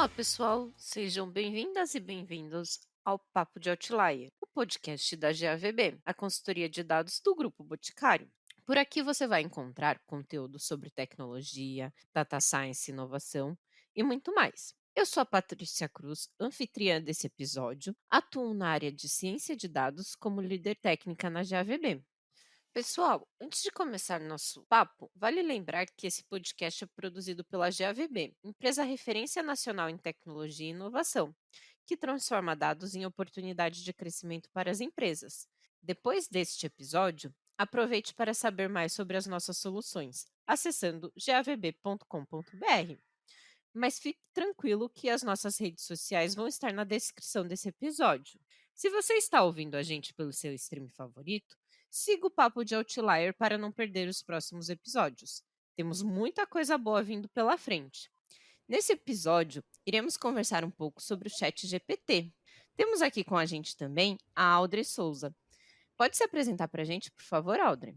Olá, pessoal, sejam bem-vindas e bem-vindos ao Papo de Outlier, o podcast da GAVB, a consultoria de dados do Grupo Boticário. Por aqui você vai encontrar conteúdo sobre tecnologia, data science, inovação e muito mais. Eu sou a Patrícia Cruz, anfitriã desse episódio, atuo na área de ciência de dados como líder técnica na GAVB. Pessoal, antes de começar nosso papo, vale lembrar que esse podcast é produzido pela GAVB, empresa referência nacional em tecnologia e inovação, que transforma dados em oportunidade de crescimento para as empresas. Depois deste episódio, aproveite para saber mais sobre as nossas soluções, acessando gavb.com.br. Mas fique tranquilo que as nossas redes sociais vão estar na descrição desse episódio. Se você está ouvindo a gente pelo seu stream favorito, siga o Papo de Outlier para não perder os próximos episódios. Temos muita coisa boa vindo pela frente. Nesse episódio, iremos conversar um pouco sobre o Chat GPT. Temos aqui com a gente também a Audrey Souza. Pode se apresentar para a gente, por favor, Audrey?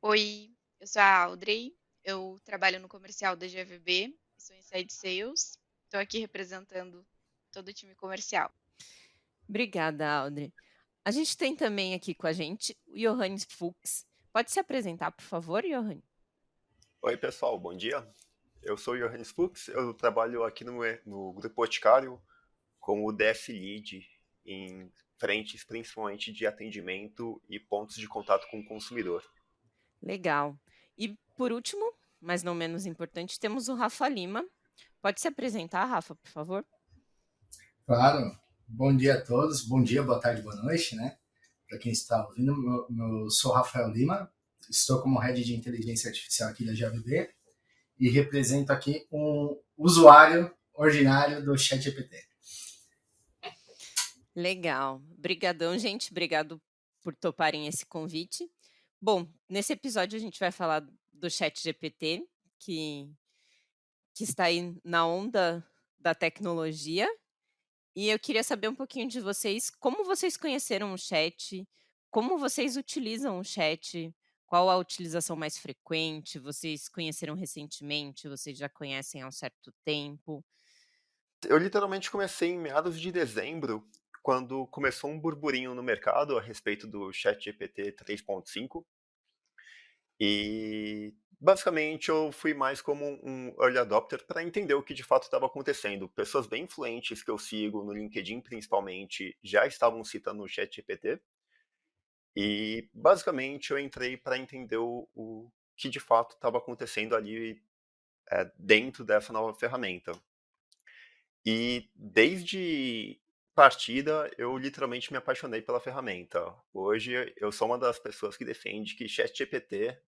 Oi, eu sou a Audrey, eu trabalho no comercial da GVB, sou Inside Sales, estou aqui representando todo o time comercial. Obrigada, Audrey. A gente tem também aqui com a gente o Johannes Fuchs. Pode se apresentar, por favor, Johannes? Oi, pessoal, bom dia. Eu sou o Johannes Fuchs, eu trabalho aqui no Grupo Boticário como DF Lead em frentes principalmente de atendimento e pontos de contato com o consumidor. Legal. E por último, mas não menos importante, temos o Rafa Lima. Pode se apresentar, Rafa, por favor? Claro. Bom dia a todos. Bom dia, boa tarde, boa noite, né? Para quem está ouvindo, eu sou Rafael Lima, estou como Head de Inteligência Artificial aqui da GAVB e represento aqui um usuário ordinário do ChatGPT. Legal. Obrigadão, gente. Obrigado por toparem esse convite. Bom, nesse episódio a gente vai falar do ChatGPT, que está aí na onda da tecnologia. E eu queria saber um pouquinho de vocês, como vocês conheceram o chat, como vocês utilizam o chat, qual a utilização mais frequente, vocês conheceram recentemente, vocês já conhecem há um certo tempo? Eu literalmente comecei em meados de dezembro, quando começou um burburinho no mercado a respeito do ChatGPT 3.5. E basicamente eu fui mais como um early adopter para entender o que de fato estava acontecendo. Pessoas bem influentes que eu sigo no LinkedIn, principalmente, já estavam citando o ChatGPT. E basicamente eu entrei para entender o que de fato estava acontecendo ali dentro dessa nova ferramenta. E desde partida eu literalmente me apaixonei pela ferramenta. Hoje eu sou uma das pessoas que defende que ChatGPT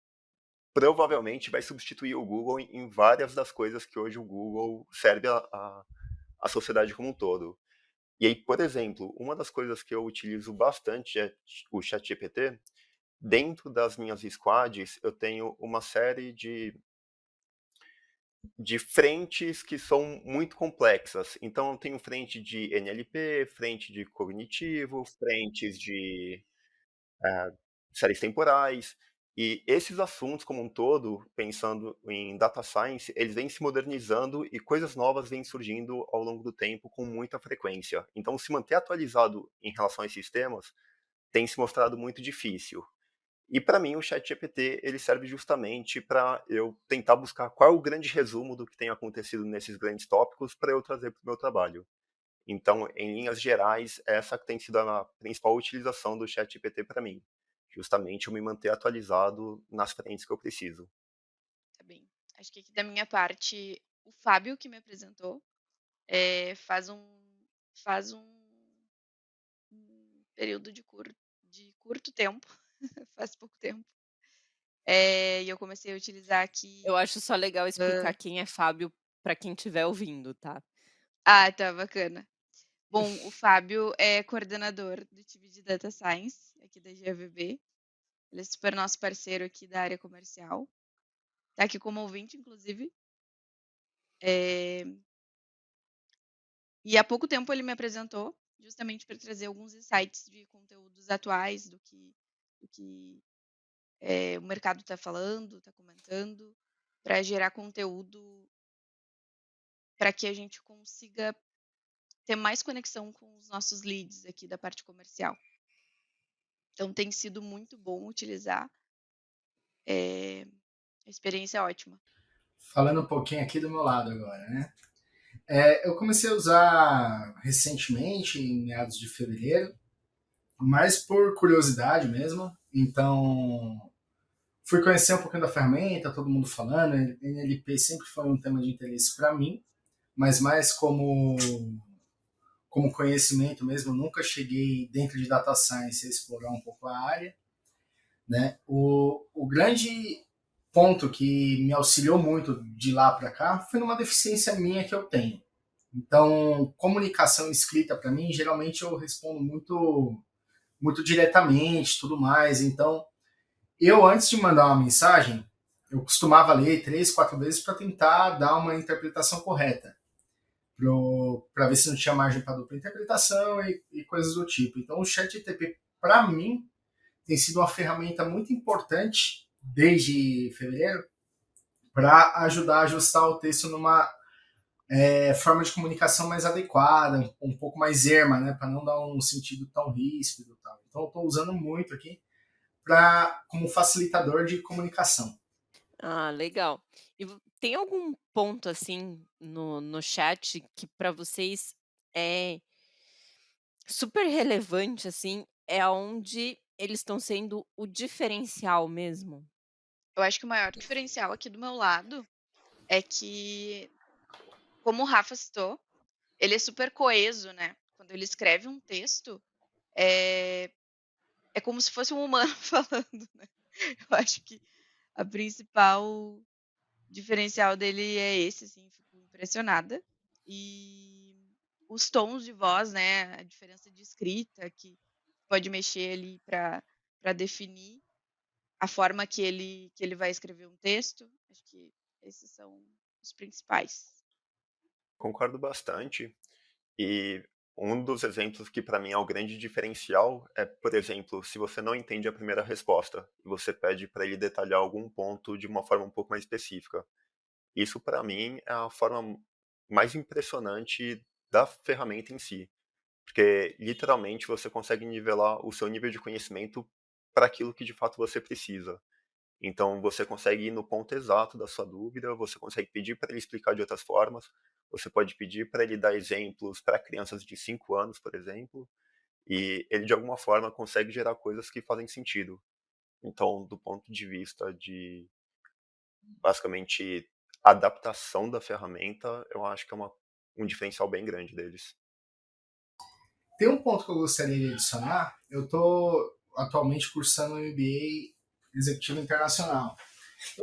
provavelmente vai substituir o Google em várias das coisas que hoje o Google serve a sociedade como um todo. E aí, por exemplo, uma das coisas que eu utilizo bastante é o ChatGPT. Dentro das minhas squads, eu tenho uma série de frentes que são muito complexas. Então, eu tenho frente de NLP, frente de cognitivo, frentes de eh, séries temporais. E esses assuntos como um todo, pensando em data science, eles vêm se modernizando e coisas novas vêm surgindo ao longo do tempo com muita frequência. Então, se manter atualizado em relação a esses temas tem se mostrado muito difícil. E para mim o ChatGPT ele serve justamente para eu tentar buscar qual é o grande resumo do que tem acontecido nesses grandes tópicos para eu trazer para o meu trabalho. Então, em linhas gerais, essa tem sido a principal utilização do ChatGPT para mim. Justamente eu me manter atualizado nas frentes que eu preciso. Tá bem. Acho que aqui da minha parte, o Fábio que me apresentou, faz um período de curto tempo, faz pouco tempo. E eu comecei a utilizar Eu aqui. acho só legal explicar hã quem é Fábio para quem estiver ouvindo, tá? tá bacana. Bom, o Fábio é coordenador do time de Data Science aqui da GVB. Ele é super nosso parceiro aqui da área comercial. Tá aqui como ouvinte, inclusive. Eh, e há pouco tempo ele me apresentou, justamente para trazer alguns insights de conteúdos atuais do que o mercado está falando, está comentando, para gerar conteúdo para que a gente consiga ter mais conexão com os nossos leads aqui da parte comercial. Então tem sido muito bom utilizar. A experiência é ótima. Falando um pouquinho aqui do meu lado agora, né? Eu comecei a usar recentemente, em meados de fevereiro, mas por curiosidade mesmo. Então, fui conhecer um pouquinho da ferramenta, todo mundo falando. NLP sempre foi um tema de interesse para mim, mas mais como conhecimento mesmo. Nunca cheguei dentro de data science a explorar um pouco a área, né? O grande ponto que me auxiliou muito de lá para cá foi numa deficiência minha que eu tenho. Então, comunicação escrita para mim, geralmente eu respondo muito diretamente, tudo mais. Então, eu antes de mandar uma mensagem, eu costumava ler 3, 4 vezes para tentar dar uma interpretação correta, para ver se não tinha margem para dupla interpretação e coisas do tipo. Então, o ChatGPT, para mim, tem sido uma ferramenta muito importante desde fevereiro para ajudar a ajustar o texto numa forma de comunicação mais adequada, um pouco mais erma, né, para não dar um sentido tão ríspido. Tal. Então, eu estou usando muito aqui como facilitador de comunicação. Ah, legal. E tem algum ponto assim no chat que para vocês é super relevante, assim, é onde eles estão sendo o diferencial mesmo? Eu acho que o maior diferencial aqui do meu lado é que, como o Rafa citou, ele é super coeso, né? Quando ele escreve um texto, é como se fosse um humano falando, né? Eu acho que a principal diferencial dele é esse, assim, fico impressionada. E os tons de voz, né? A diferença de escrita que pode mexer ali para definir a forma que ele vai escrever um texto. Acho que esses são os principais. Concordo bastante. E um dos exemplos que para mim é o grande diferencial é, por exemplo, se você não entende a primeira resposta e você pede para ele detalhar algum ponto de uma forma um pouco mais específica. Isso para mim é a forma mais impressionante da ferramenta em si, porque literalmente você consegue nivelar o seu nível de conhecimento para aquilo que de fato você precisa. Então você consegue ir no ponto exato da sua dúvida, você consegue pedir para ele explicar de outras formas, você pode pedir para ele dar exemplos para crianças de 5 anos, por exemplo, e ele de alguma forma consegue gerar coisas que fazem sentido. Então, do ponto de vista de basicamente adaptação da ferramenta, eu acho que é um diferencial bem grande deles. Tem um ponto que eu gostaria de adicionar. Eu estou atualmente cursando um MBA Executivo Internacional.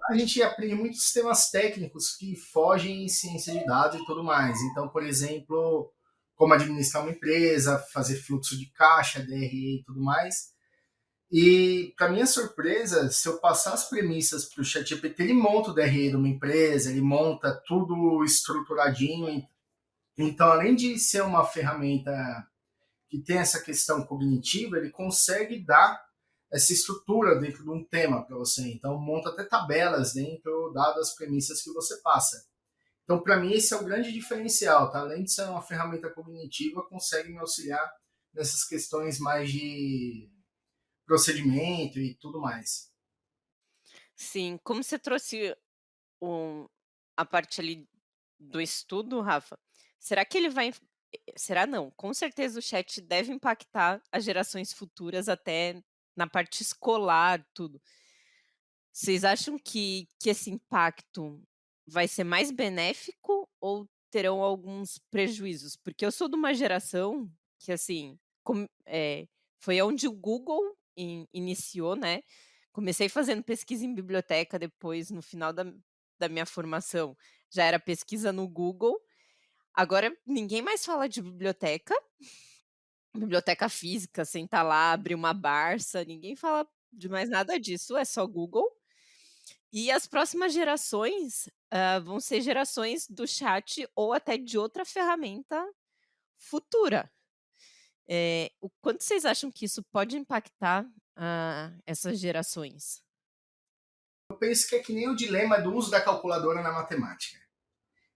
A gente aprende muitos temas técnicos que fogem em ciência de dados e tudo mais. Então, por exemplo, como administrar uma empresa, fazer fluxo de caixa, DRE e tudo mais. E, para minha surpresa, se eu passar as premissas para o ChatGPT, ele monta o DRE de uma empresa, ele monta tudo estruturadinho. Então, além de ser uma ferramenta que tem essa questão cognitiva, ele consegue dar essa estrutura dentro de um tema para você. Então, monta até tabelas dentro, dadas as premissas que você passa. Então, para mim, esse é o grande diferencial, tá? Além de ser uma ferramenta cognitiva, consegue me auxiliar nessas questões mais de procedimento e tudo mais. Sim, como você trouxe a parte ali do estudo, Rafa, será que ele vai será não, com certeza o chat deve impactar as gerações futuras até na parte escolar, tudo. Vocês acham que esse impacto vai ser mais benéfico ou terão alguns prejuízos? Porque eu sou de uma geração que, assim, foi onde o Google iniciou, né. Comecei fazendo pesquisa em biblioteca, depois no final da minha formação, já era pesquisa no Google. Agora ninguém mais fala de biblioteca física, sentar lá, abrir uma Barça, ninguém fala de mais nada disso, é só Google. E as próximas gerações, vão ser gerações do chat ou até de outra ferramenta futura. O quanto vocês acham que isso pode impactar, essas gerações? Eu penso que é que nem o dilema do uso da calculadora na matemática.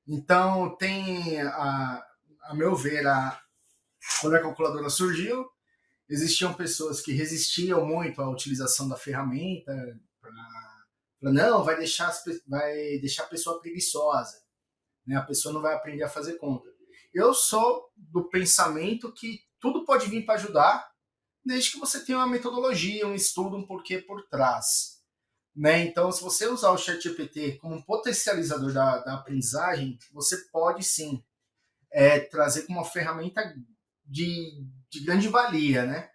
Então, tem, a meu ver, quando a calculadora surgiu, existiam pessoas que resistiam muito à utilização da ferramenta, não, vai deixar a pessoa preguiçosa, né? A pessoa não vai aprender a fazer conta. Eu sou do pensamento que tudo pode vir para ajudar, desde que você tenha uma metodologia, um estudo, um porquê por trás. Né? Então, se você usar o ChatGPT como um potencializador da aprendizagem, você pode sim trazer como uma ferramenta de grande valia, né?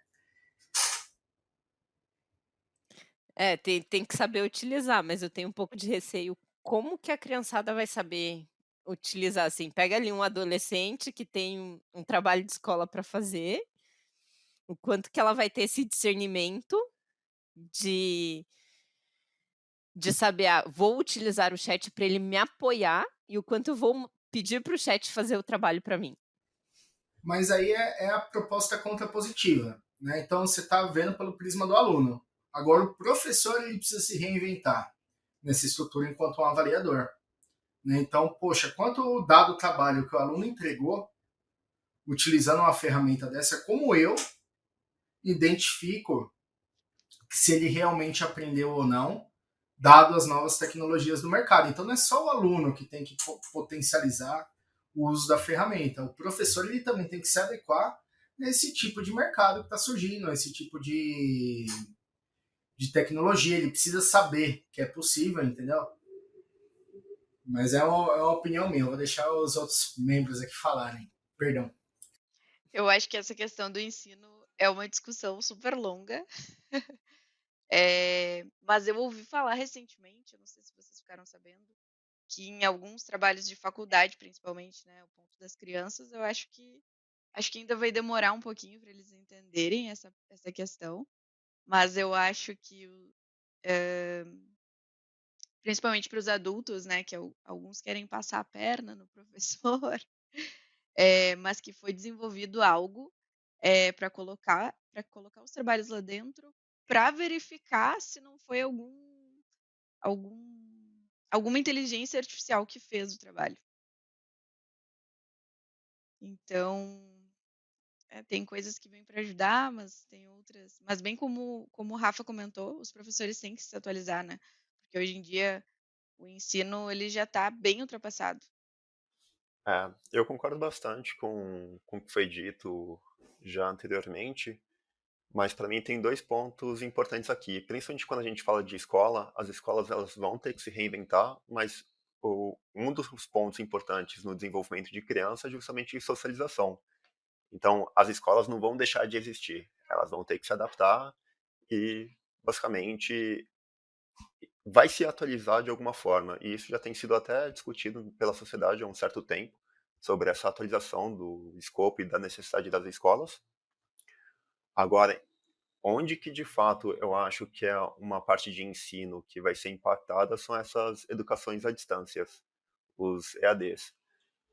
Tem que saber utilizar, mas eu tenho um pouco de receio. Como que a criançada vai saber utilizar, assim? Pega ali um adolescente que tem um trabalho de escola para fazer, o quanto que ela vai ter esse discernimento de saber, vou utilizar o chat para ele me apoiar e o quanto eu vou pedir para o chat fazer o trabalho para mim. Mas aí é a proposta contrapositiva, né? Então você está vendo pelo prisma do aluno. Agora o professor ele precisa se reinventar nessa estrutura enquanto um avaliador. Né? Então, poxa, quanto dado o trabalho que o aluno entregou, utilizando uma ferramenta dessa, como eu identifico se ele realmente aprendeu ou não, dado as novas tecnologias do mercado. Então não é só o aluno que tem que potencializar o uso da ferramenta. O professor ele também tem que se adequar nesse tipo de mercado que está surgindo, esse tipo de tecnologia. Ele precisa saber que é possível, entendeu? Mas é uma opinião minha. Eu vou deixar os outros membros aqui falarem. Perdão. Eu acho que essa questão do ensino é uma discussão super longa. Mas eu ouvi falar recentemente, eu não sei se vocês ficaram sabendo, que em alguns trabalhos de faculdade, principalmente, né, o ponto das crianças, eu acho que ainda vai demorar um pouquinho para eles entenderem essa questão, mas eu acho que principalmente para os adultos, né, que alguns querem passar a perna no professor, mas que foi desenvolvido algo para colocar os trabalhos lá dentro para verificar se não foi alguma inteligência artificial que fez o trabalho. Então, tem coisas que vêm para ajudar, mas tem outras. Mas bem como o Rafa comentou, os professores têm que se atualizar, né? Porque hoje em dia o ensino ele já está bem ultrapassado. Eu concordo bastante com o que foi dito já anteriormente, mas para mim tem dois pontos importantes aqui. Principalmente quando a gente fala de escola, as escolas elas vão ter que se reinventar, mas um dos pontos importantes no desenvolvimento de criança é justamente socialização. Então, as escolas não vão deixar de existir, elas vão ter que se adaptar e, basicamente, vai se atualizar de alguma forma. E isso já tem sido até discutido pela sociedade há um certo tempo, sobre essa atualização do escopo e da necessidade das escolas. Agora, onde que de fato eu acho que é uma parte de ensino que vai ser impactada são essas educações à distância, os EADs.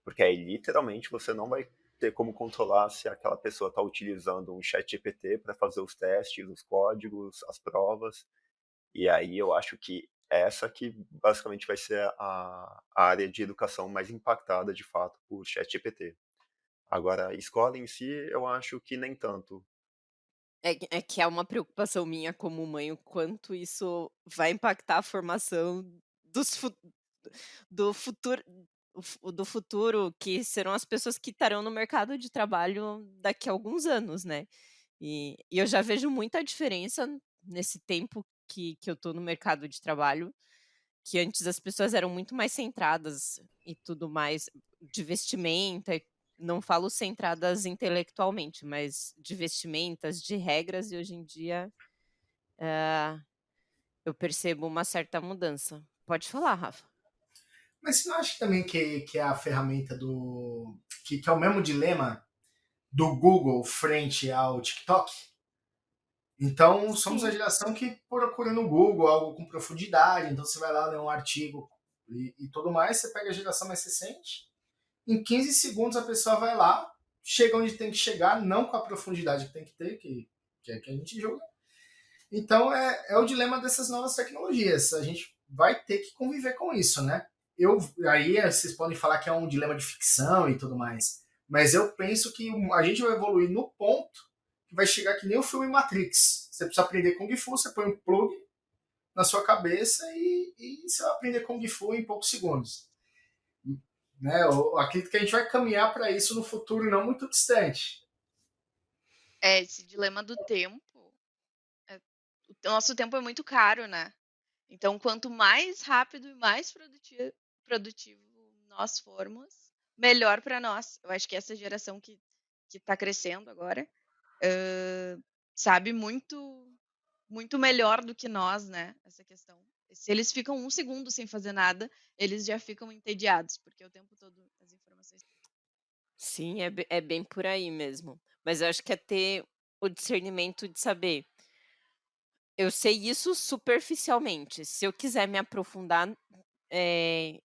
Porque aí literalmente você não vai ter como controlar se aquela pessoa está utilizando um chat GPT para fazer os testes, os códigos, as provas. E aí eu acho que essa que basicamente vai ser a área de educação mais impactada de fato por chat GPT. Agora, a escola em si, eu acho que nem tanto. É que é uma preocupação minha como mãe, o quanto isso vai impactar a formação dos fu do futuro do futuro, que serão as pessoas que estarão no mercado de trabalho daqui a alguns anos, né. E eu já vejo muita diferença nesse tempo que eu tô no mercado de trabalho, que antes as pessoas eram muito mais centradas e tudo mais, de vestimenta, não falo centradas intelectualmente, mas de vestimentas, de regras, e hoje em dia, eu percebo uma certa mudança. Pode falar, Rafa. Mas você não acha também que é a ferramenta que é o mesmo dilema do Google frente ao TikTok? Então, somos a Sim. geração que procura no Google algo com profundidade. Então, você vai lá ler um artigo e tudo mais. Você pega a geração mais recente. Em 15 segundos, a pessoa vai lá, chega onde tem que chegar, não com a profundidade que tem que ter, que é que a gente julga. Então, é o dilema dessas novas tecnologias. A gente vai ter que conviver com isso, né? Aí vocês podem falar que é um dilema de ficção e tudo mais, mas eu penso que a gente vai evoluir no ponto que vai chegar que nem o filme Matrix. Você precisa aprender Kung Fu, você põe um plug na sua cabeça e você vai aprender Kung Fu em poucos segundos. Né? Eu acredito que a gente vai caminhar para isso no futuro não muito distante. Esse dilema do tempo. O nosso tempo é muito caro, né? Então, quanto mais rápido e mais produtivo nós formos, melhor para nós. Eu acho que essa geração que está crescendo agora sabe muito melhor do que nós, né? Essa questão. Se eles ficam 1 segundo sem fazer nada, eles já ficam entediados, porque o tempo todo as informações. Sim, é bem por aí mesmo. Mas eu acho que é ter o discernimento de saber. Eu sei isso superficialmente. Se eu quiser me aprofundar,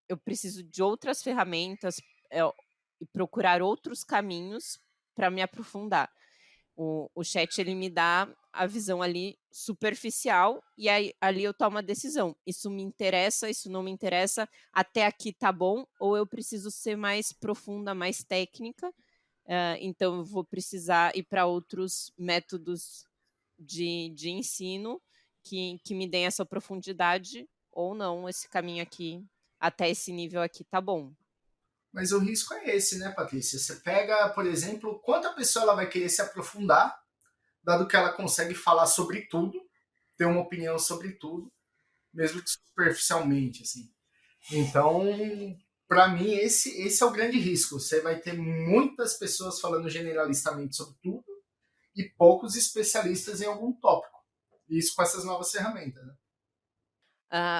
eu preciso de outras ferramentas, e procurar outros caminhos para me aprofundar. O chat ele me dá a visão ali superficial e aí ali eu tomo a decisão. Isso me interessa, isso não me interessa, até aqui tá bom, ou eu preciso ser mais profunda, mais técnica, então eu vou precisar ir para outros métodos de ensino que me deem essa profundidade, ou não, esse caminho aqui, até esse nível aqui tá bom. Mas o risco é esse, né, Patrícia? Você pega, por exemplo, quanta pessoa ela vai querer se aprofundar, dado que ela consegue falar sobre tudo, ter uma opinião sobre tudo, mesmo que superficialmente, assim. Então, para mim, esse é o grande risco. Você vai ter muitas pessoas falando generalistamente sobre tudo e poucos especialistas em algum tópico. Isso com essas novas ferramentas, né?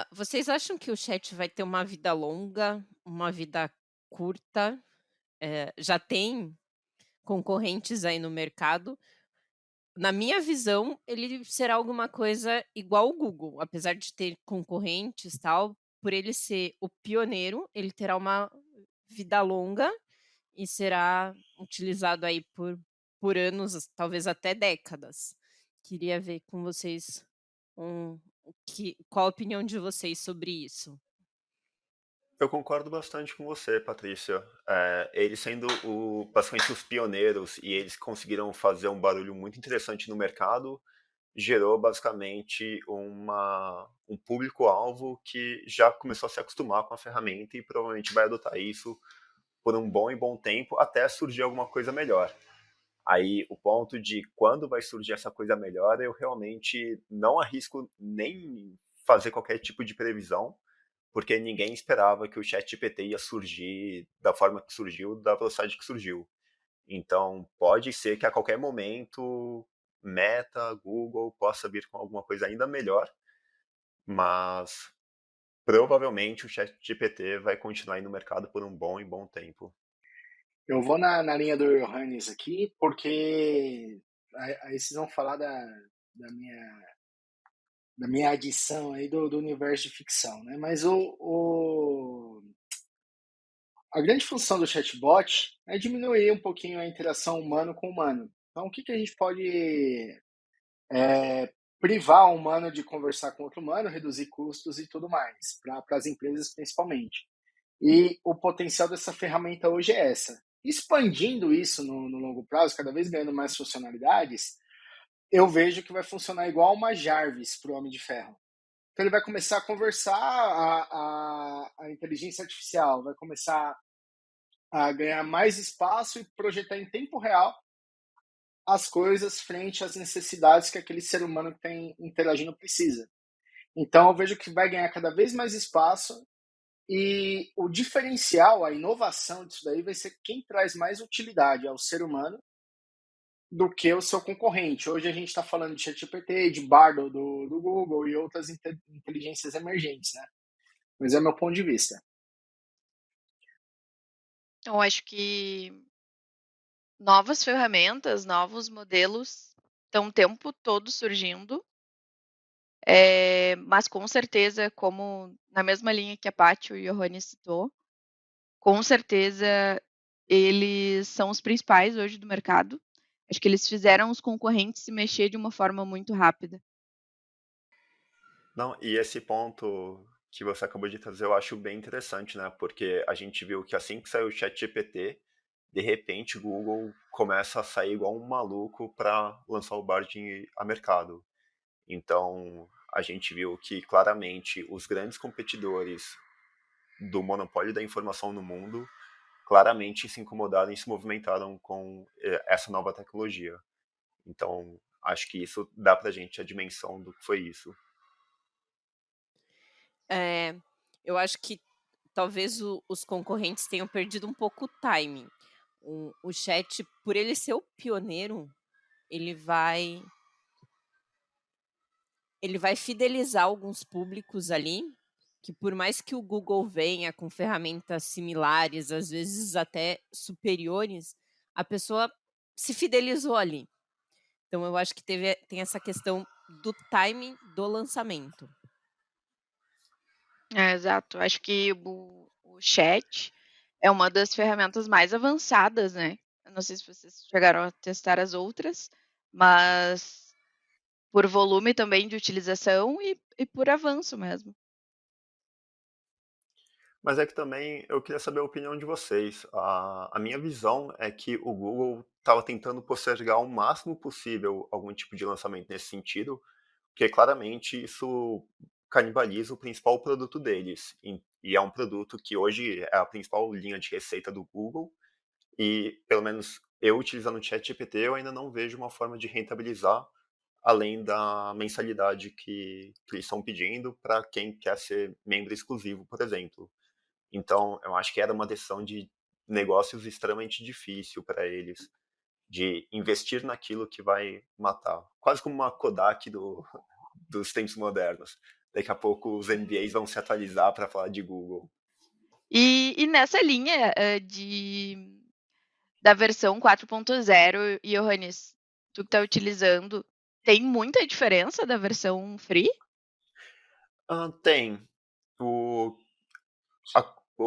Vocês acham que o chat vai ter uma vida longa, uma vida curta? Já tem concorrentes aí no mercado. Na minha visão, ele será alguma coisa igual ao Google, apesar de ter concorrentes tal, por ele ser o pioneiro, ele terá uma vida longa e será utilizado aí por anos, talvez até décadas. Queria ver com vocês qual a opinião de vocês sobre isso. Eu concordo bastante com você, Patrícia. Eles sendo basicamente os pioneiros e eles conseguiram fazer um barulho muito interessante no mercado, gerou basicamente um público-alvo que já começou a se acostumar com a ferramenta e provavelmente vai adotar isso por um bom e bom tempo até surgir alguma coisa melhor. Aí o ponto de quando vai surgir essa coisa melhor, eu realmente não arrisco nem fazer qualquer tipo de previsão, porque ninguém esperava que o ChatGPT ia surgir da forma que surgiu, da velocidade que surgiu. Então, pode ser que a qualquer momento Meta, Google possa vir com alguma coisa ainda melhor, mas provavelmente o ChatGPT vai continuar aí no mercado por um bom e bom tempo. Eu vou na linha do Johannes aqui, porque aí vocês vão falar da minha adição aí do universo de ficção, né? Mas a grande função do chatbot é diminuir um pouquinho a interação humano com humano. Então, o que a gente pode privar o humano de conversar com outro humano, reduzir custos e tudo mais, para as empresas principalmente. E o potencial dessa ferramenta hoje é essa. Expandindo isso no longo prazo, cada vez ganhando mais funcionalidades, eu vejo que vai funcionar igual uma Jarvis para o Homem de Ferro. Então ele vai começar a conversar, a inteligência artificial vai começar a ganhar mais espaço e projetar em tempo real as coisas frente às necessidades que aquele ser humano que está interagindo precisa. Então eu vejo que vai ganhar cada vez mais espaço e o diferencial, a inovação disso daí vai ser quem traz mais utilidade ao ser humano do que o seu concorrente. Hoje a gente está falando de ChatGPT, de Bard do Google e outras inteligências emergentes, né? Mas é meu ponto de vista. Então, acho que novas ferramentas, novos modelos estão o tempo todo surgindo. Mas com certeza, como na mesma linha que a Paty e o Johannes citou, com certeza eles são os principais hoje do mercado. Acho que eles fizeram os concorrentes se mexer de uma forma muito rápida. Não, e esse ponto que você acabou de trazer eu acho bem interessante, né? Porque a gente viu que assim que saiu o ChatGPT, de repente o Google começa a sair igual um maluco para lançar o Bard a mercado. Então, a gente viu que claramente os grandes competidores do monopólio da informação no mundo claramente se incomodaram e se movimentaram com essa nova tecnologia. Então, acho que isso dá pra gente a dimensão do que foi isso. Eu acho que talvez os concorrentes tenham perdido um pouco o timing. O chat, por ele ser o pioneiro, ele vai fidelizar alguns públicos ali, que por mais que o Google venha com ferramentas similares, às vezes até superiores, a pessoa se fidelizou ali. Então eu acho que tem essa questão do timing do lançamento. Exato. Acho que o chat é uma das ferramentas mais avançadas, né? Eu não sei se vocês chegaram a testar as outras, mas por volume também de utilização e por avanço mesmo. Mas é que também eu queria saber a opinião de vocês. A minha visão é que o Google estava tentando postergar o máximo possível algum tipo de lançamento nesse sentido, porque claramente isso canibaliza o principal produto deles. E é um produto que hoje é a principal linha de receita do Google. E, pelo menos eu utilizando o ChatGPT, eu ainda não vejo uma forma de rentabilizar além da mensalidade que eles estão pedindo para quem quer ser membro exclusivo, por exemplo. Então, eu acho que era uma decisão de negócios extremamente difícil para eles, de investir naquilo que vai matar. Quase como uma Kodak dos tempos modernos. Daqui a pouco os MBAs vão se atualizar para falar de Google. E nessa linha da versão 4.0, Johannes, tu que está utilizando, tem muita diferença da versão free? Tem. O,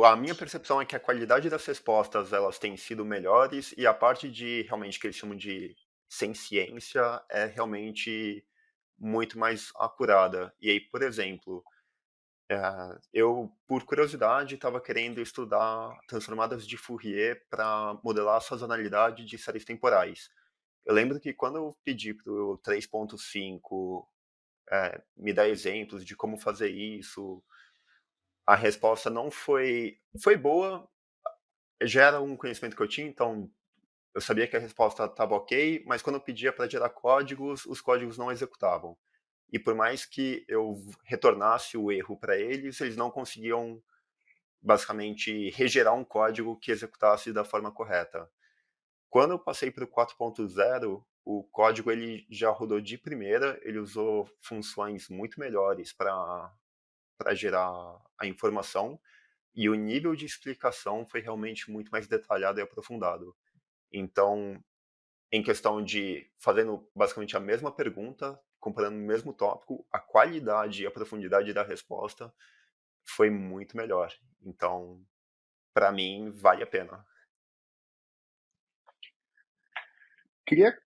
a minha percepção é que a qualidade das respostas elas têm sido melhores e a parte de realmente que eles chamam de sem ciência é realmente muito mais acurada. E aí, por exemplo, eu, por curiosidade, estava querendo estudar transformadas de Fourier para modelar a sazonalidade de séries temporais. Eu lembro que quando eu pedi para o 3.5 me dar exemplos de como fazer isso, a resposta não foi boa, já era um conhecimento que eu tinha, então eu sabia que a resposta estava ok, mas quando eu pedia para gerar códigos, os códigos não executavam. E por mais que eu retornasse o erro para eles, eles não conseguiam basicamente regerar um código que executasse da forma correta. Quando eu passei para o 4.0, o código ele já rodou de primeira, ele usou funções muito melhores para gerar a informação e o nível de explicação foi realmente muito mais detalhado e aprofundado. Então, em questão de fazendo basicamente a mesma pergunta, comparando o mesmo tópico, a qualidade e a profundidade da resposta foi muito melhor. Então, para mim, vale a pena. Queria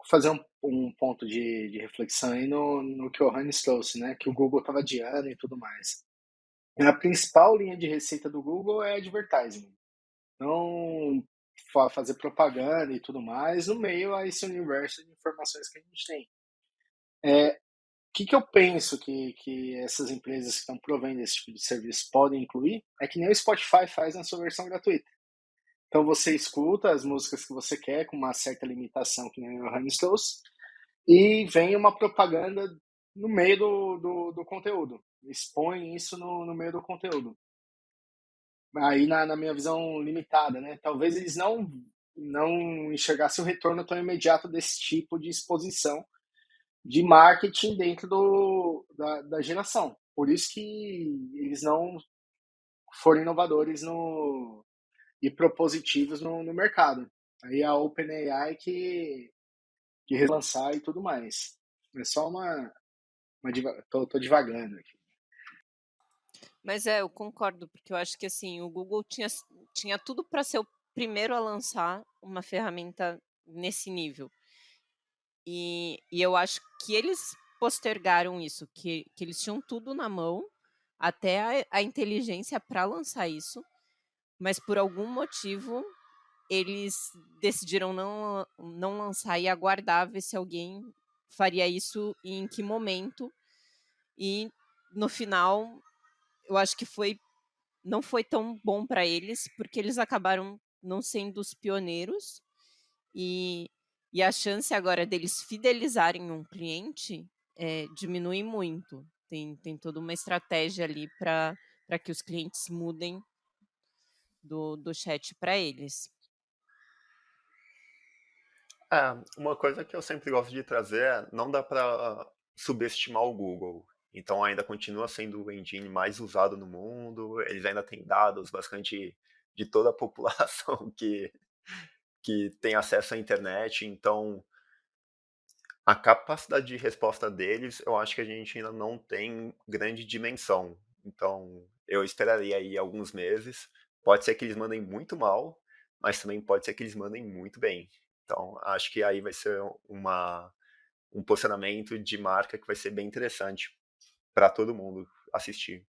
fazer um ponto de reflexão aí no que o Hannes trouxe, né? Que o Google estava adiando e tudo mais. A principal linha de receita do Google é advertising. Não fazer propaganda e tudo mais no meio a esse universo de informações que a gente tem. O que eu penso que essas empresas que estão provendo esse tipo de serviço podem incluir é que nem o Spotify faz na sua versão gratuita. Então você escuta as músicas que você quer com uma certa limitação, que nem o Hannes trouxe, e vem uma propaganda no meio do conteúdo. Expõe isso no meio do conteúdo. Aí na minha visão limitada, né? Talvez eles não enxergassem o retorno tão imediato desse tipo de exposição de marketing dentro da geração. Por isso que eles não foram inovadores e propositivos no mercado. Aí a OpenAI que relançar e tudo mais. É só tô divagando aqui. Mas eu concordo, porque eu acho que assim, o Google tinha tudo para ser o primeiro a lançar uma ferramenta nesse nível. E eu acho que eles postergaram isso, que eles tinham tudo na mão, até a inteligência para lançar isso, mas por algum motivo eles decidiram não lançar e aguardar ver se alguém faria isso e em que momento. E no final, eu acho que não foi tão bom para eles, porque eles acabaram não sendo os pioneiros e a chance agora deles fidelizarem um cliente diminui muito. Tem toda uma estratégia ali para que os clientes mudem do chat para eles. Uma coisa que eu sempre gosto de trazer é não dá para subestimar o Google. Então ainda continua sendo o engine mais usado no mundo, eles ainda têm dados bastante de toda a população que tem acesso à internet, então a capacidade de resposta deles, eu acho que a gente ainda não tem grande dimensão. Então, eu esperaria aí alguns meses. Pode ser que eles mandem muito mal, mas também pode ser que eles mandem muito bem. Então, acho que aí vai ser um posicionamento de marca que vai ser bem interessante para todo mundo assistir.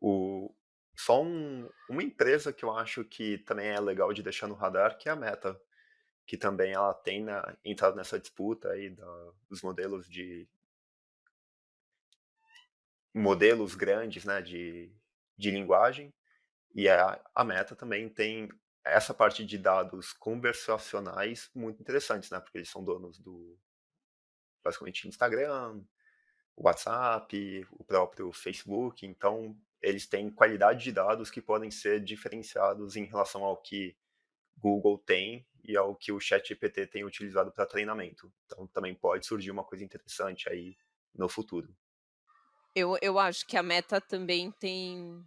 O, uma empresa que eu acho que também é legal de deixar no radar, que é a Meta, que também ela tem entrado nessa disputa aí dos modelos grandes, né, de linguagem, e a Meta também tem essa parte de dados conversacionais muito interessantes, né, porque eles são donos do, basicamente, Instagram, WhatsApp, o próprio Facebook, então eles têm qualidade de dados que podem ser diferenciados em relação ao que Google tem e ao que o ChatGPT tem utilizado para treinamento. Então também pode surgir uma coisa interessante aí no futuro. Eu acho que a Meta também tem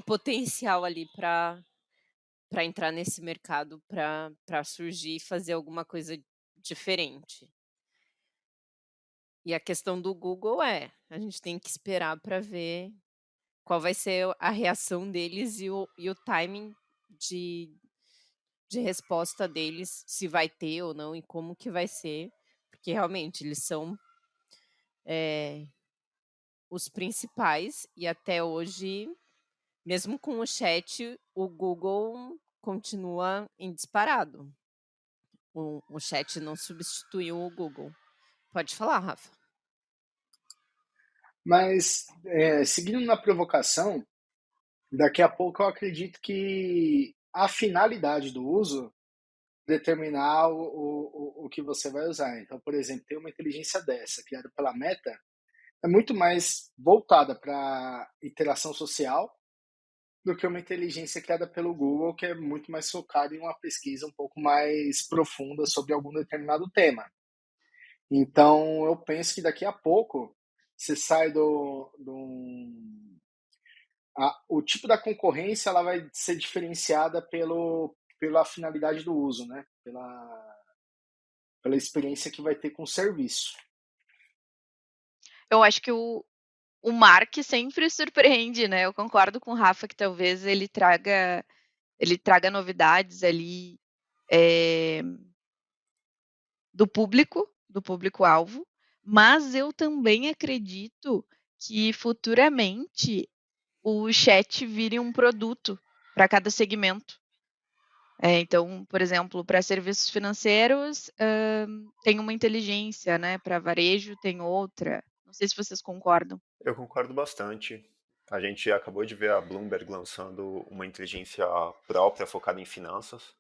potencial ali para entrar nesse mercado, para surgir e fazer alguma coisa diferente. E a questão do Google a gente tem que esperar para ver qual vai ser a reação deles e o timing de resposta deles, se vai ter ou não e como que vai ser, porque realmente eles são os principais e até hoje, mesmo com o chat, o Google continua em disparado. O chat não substituiu o Google. Pode falar, Rafa. Mas, seguindo na provocação, daqui a pouco eu acredito que a finalidade do uso determinar o que você vai usar. Então, por exemplo, tem uma inteligência dessa, criada pela Meta, é muito mais voltada para interação social do que uma inteligência criada pelo Google, que é muito mais focada em uma pesquisa um pouco mais profunda sobre algum determinado tema. Então, eu penso que daqui a pouco você sai o tipo da concorrência ela vai ser diferenciada pela finalidade do uso, né? Pela experiência que vai ter com o serviço. Eu acho que o Mark sempre surpreende, né? Eu concordo com o Rafa que talvez ele traga novidades ali do público-alvo, mas eu também acredito que futuramente o chat vire um produto para cada segmento. Então, por exemplo, para serviços financeiros tem uma inteligência, né? Para varejo tem outra. Não sei se vocês concordam. Eu concordo bastante. A gente acabou de ver a Bloomberg lançando uma inteligência própria focada em finanças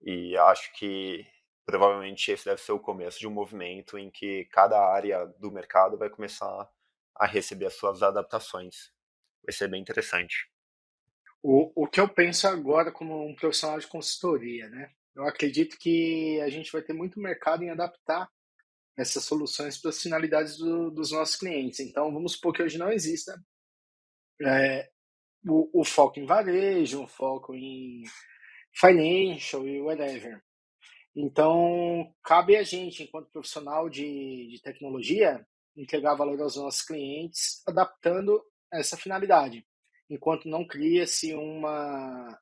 e acho que provavelmente esse deve ser o começo de um movimento em que cada área do mercado vai começar a receber as suas adaptações. Vai ser bem interessante. O que eu penso agora como um profissional de consultoria, né? Eu acredito que a gente vai ter muito mercado em adaptar essas soluções para as finalidades dos nossos clientes. Então, vamos supor que hoje não exista o foco em varejo, o foco em financial e whatever. Então, cabe a gente, enquanto profissional de tecnologia, entregar valor aos nossos clientes, adaptando essa finalidade, enquanto não cria-se uma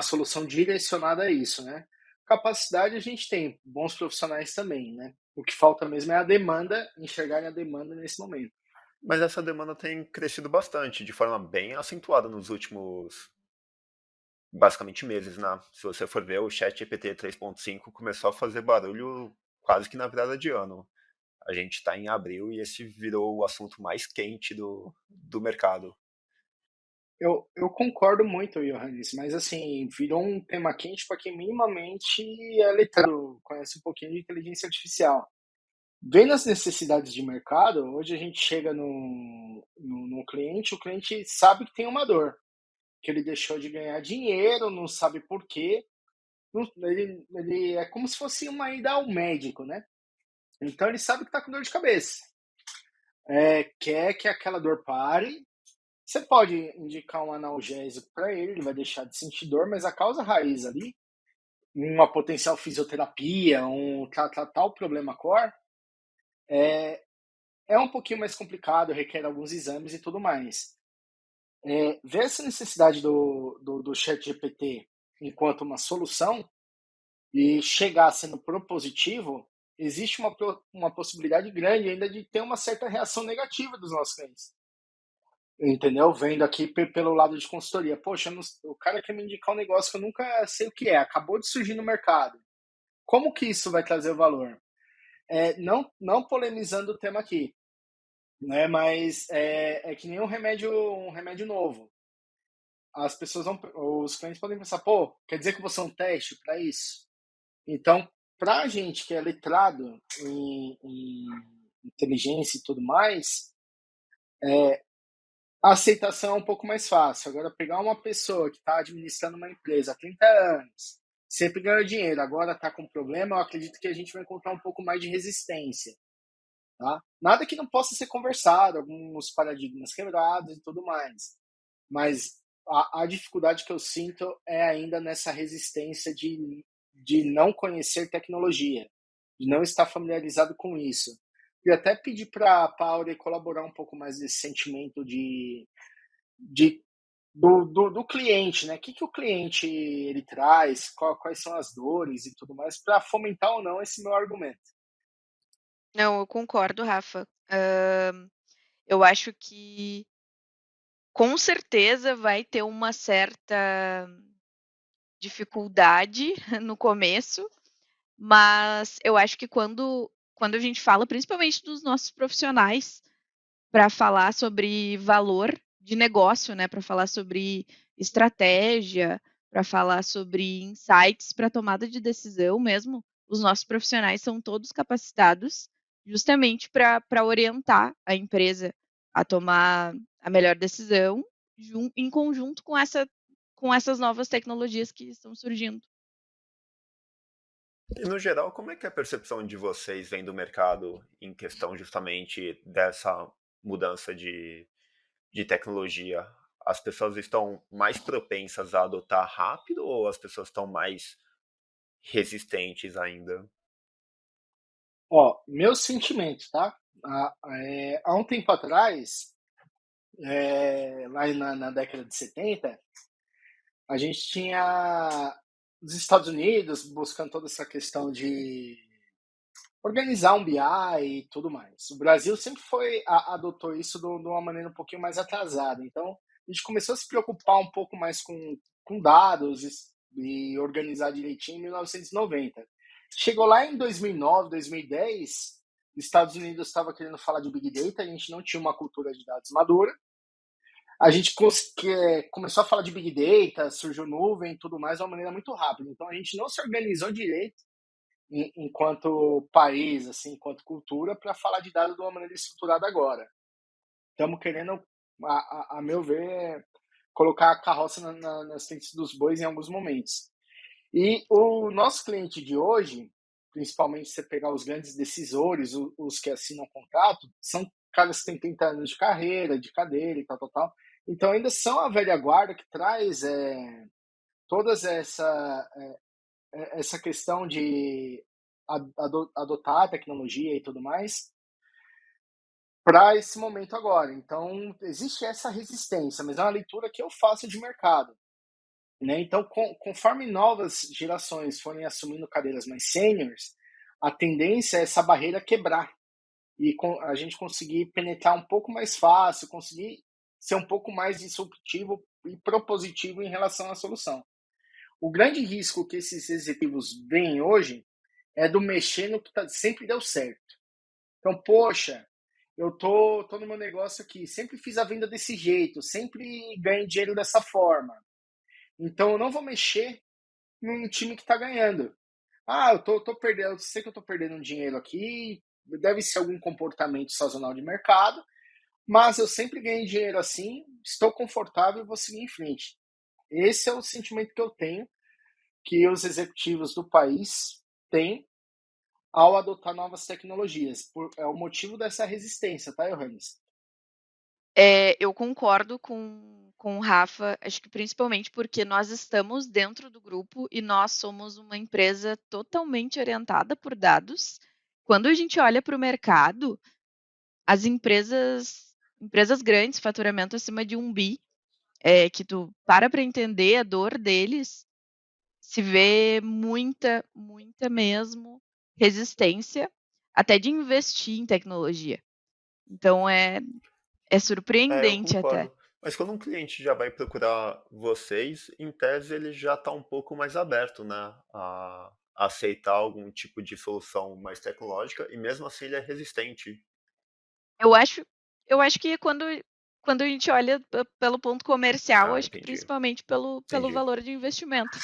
solução direcionada a isso, né? Capacidade a gente tem, bons profissionais também, né? O que falta mesmo é a demanda, enxergar a demanda nesse momento. Mas essa demanda tem crescido bastante, de forma bem acentuada nos últimos, basicamente, meses, né? Se você for ver, o ChatGPT 3.5 começou a fazer barulho quase que na virada de ano. A gente está em abril e esse virou o assunto mais quente do mercado. Eu concordo muito, Johannes, mas assim, virou um tema quente para quem minimamente é letrado, conhece um pouquinho de inteligência artificial. Vendo as necessidades de mercado, hoje a gente chega no cliente, o cliente sabe que tem uma dor, que ele deixou de ganhar dinheiro, não sabe por quê. Ele é como se fosse uma ida ao médico, né? Então ele sabe que está com dor de cabeça. Quer que aquela dor pare. Você pode indicar um analgésico para ele vai deixar de sentir dor, mas a causa raiz ali, uma potencial fisioterapia, tal problema core, é um pouquinho mais complicado, requer alguns exames e tudo mais. Ver essa necessidade do ChatGPT enquanto uma solução e chegar sendo propositivo, existe uma possibilidade grande ainda de ter uma certa reação negativa dos nossos clientes. Entendeu? Vendo aqui pelo lado de consultoria. Poxa, o cara quer me indicar um negócio que eu nunca sei o que é, acabou de surgir no mercado. Como que isso vai trazer o valor? Não polemizando o tema aqui, né? Mas é que nem um remédio novo. As pessoas os clientes podem pensar, pô, quer dizer que você é um teste para isso? Então, para a gente que é letrado em inteligência e tudo mais, a aceitação é um pouco mais fácil. Agora, pegar uma pessoa que está administrando uma empresa há 30 anos, sempre ganhou dinheiro, agora está com problema, eu acredito que a gente vai encontrar um pouco mais de resistência. Tá? Nada que não possa ser conversado, alguns paradigmas quebrados e tudo mais. Mas a dificuldade que eu sinto é ainda nessa resistência de não conhecer tecnologia, de não estar familiarizado com isso. E até pedir para a Aure colaborar um pouco mais nesse sentimento do cliente, né? O que o cliente ele traz, quais são as dores e tudo mais, para fomentar ou não esse meu argumento. Não, eu concordo, Rafa. Eu acho que com certeza vai ter uma certa dificuldade no começo, mas eu acho que quando a gente fala, principalmente dos nossos profissionais, para falar sobre valor de negócio, né, para falar sobre estratégia, para falar sobre insights para tomada de decisão mesmo, os nossos profissionais são todos capacitados justamente para orientar a empresa a tomar a melhor decisão em conjunto com essas novas tecnologias que estão surgindo. E no geral, como é que é a percepção de vocês vendo o mercado em questão justamente dessa mudança de tecnologia? As pessoas estão mais propensas a adotar rápido ou as pessoas estão mais resistentes ainda? Ó, meus sentimentos, tá? Há um tempo atrás, lá na década de 70, a gente tinha os Estados Unidos buscando toda essa questão de organizar um BI e tudo mais. O Brasil sempre adotou isso de uma maneira um pouquinho mais atrasada. Então, a gente começou a se preocupar um pouco mais com dados e organizar direitinho em 1990. Chegou lá em 2009, 2010, os Estados Unidos estava querendo falar de Big Data, a gente não tinha uma cultura de dados madura. A gente começou a falar de Big Data, surgiu nuvem e tudo mais de uma maneira muito rápida. Então, a gente não se organizou direito enquanto país, assim, enquanto cultura, para falar de dados de uma maneira estruturada agora. Estamos querendo, a meu ver, colocar a carroça nas frentes dos bois em alguns momentos. E o nosso cliente de hoje, principalmente se você pegar os grandes decisores, os que assinam contrato, são caras que têm 30 anos de carreira, de cadeira e tal. Então ainda são a velha guarda que traz todas essa questão de adotar a tecnologia e tudo mais para esse momento agora. Então, existe essa resistência, mas é uma leitura que eu faço de mercado. Né? Então, conforme novas gerações forem assumindo cadeiras mais sêniores, a tendência é essa barreira quebrar. e a gente conseguir penetrar um pouco mais fácil, conseguir ser um pouco mais disruptivo e propositivo em relação à solução. O grande risco que esses executivos veem hoje é do mexer no que sempre deu certo. Então, poxa, eu tô no meu negócio aqui, sempre fiz a venda desse jeito, sempre ganhei dinheiro dessa forma. Então, eu não vou mexer num time que está ganhando. Eu tô perdendo, eu sei que eu tô perdendo dinheiro aqui, deve ser algum comportamento sazonal de mercado, mas eu sempre ganhei dinheiro assim, estou confortável e vou seguir em frente. Esse é o sentimento que eu tenho, que os executivos do país têm ao adotar novas tecnologias. É o motivo dessa resistência, tá, Johannes? Eu concordo com o Rafa, acho que principalmente porque nós estamos dentro do grupo e nós somos uma empresa totalmente orientada por dados. Quando a gente olha para o mercado, as empresas grandes, faturamento acima de 1 bi, que tu para entender a dor deles, se vê muita mesmo resistência, até de investir em tecnologia. Então é Eu surpreendente até. concordo. Mas quando um cliente já vai procurar vocês, em tese ele já está um pouco mais aberto, né, a aceitar algum tipo de solução mais tecnológica e mesmo assim ele é resistente. Eu acho que quando a gente olha pelo ponto comercial, acho que Entendi. principalmente pelo Entendi. valor de investimento.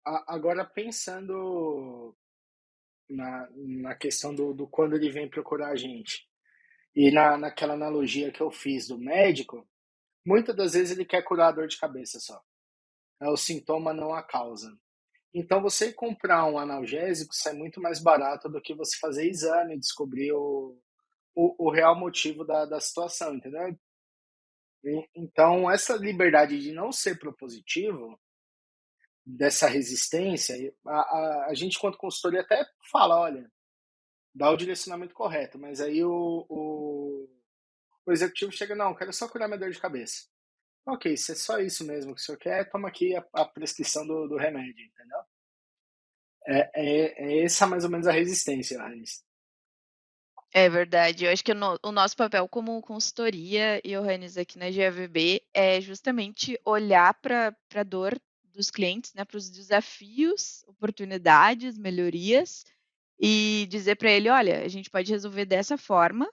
Agora, pensando na questão do quando ele vem procurar a gente, e naquela analogia que eu fiz do médico, muitas das vezes ele quer curar a dor de cabeça só. É o sintoma, não a causa. Então, você comprar um analgésico sai muito mais barato do que você fazer exame e descobrir o real motivo da situação, entendeu? Então, essa liberdade de não ser propositivo, dessa resistência, a gente, quanto consultoria, até fala, olha, dá o direcionamento correto, mas aí o executivo chega, não, quero só curar minha dor de cabeça. Ok, se é só isso mesmo que o senhor quer, toma aqui a prescrição do remédio, entendeu? É essa mais ou menos a resistência, Raíssa. É verdade. Eu acho que o nosso papel como consultoria, e Johannes, aqui na GAVB, é justamente olhar para a dor dos clientes, né, para os desafios, oportunidades, melhorias, e dizer para ele, olha, a gente pode resolver dessa forma,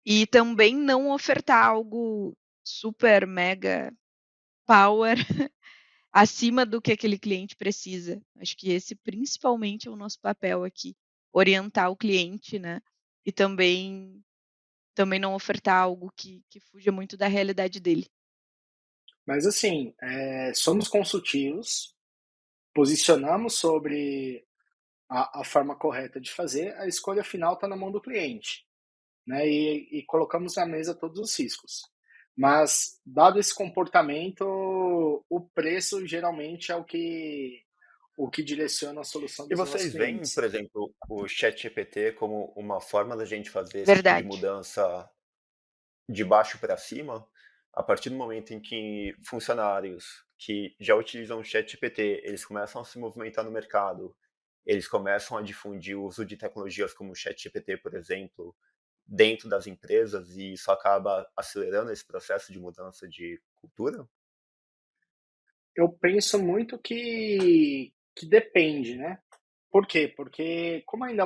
e também não ofertar algo super, mega power acima do que aquele cliente precisa. Acho que esse principalmente é o nosso papel aqui, orientar o cliente, né? E também não ofertar algo que fuja muito da realidade dele. Mas assim, somos consultivos, posicionamos sobre a forma correta de fazer, a escolha final está na mão do cliente, né? E colocamos na mesa todos os riscos. Mas, dado esse comportamento, o preço geralmente é o que direciona a solução E dos nossos vocês veem, clientes. por exemplo, o ChatGPT como uma forma da gente fazer esse tipo de Verdade. mudança de baixo para cima? A partir do momento em que funcionários que já utilizam o ChatGPT, eles começam a se movimentar no mercado, eles começam a difundir o uso de tecnologias como o ChatGPT, por exemplo, dentro das empresas e isso acaba acelerando esse processo de mudança de cultura? Eu penso muito que depende, né? Por quê? Porque como ainda é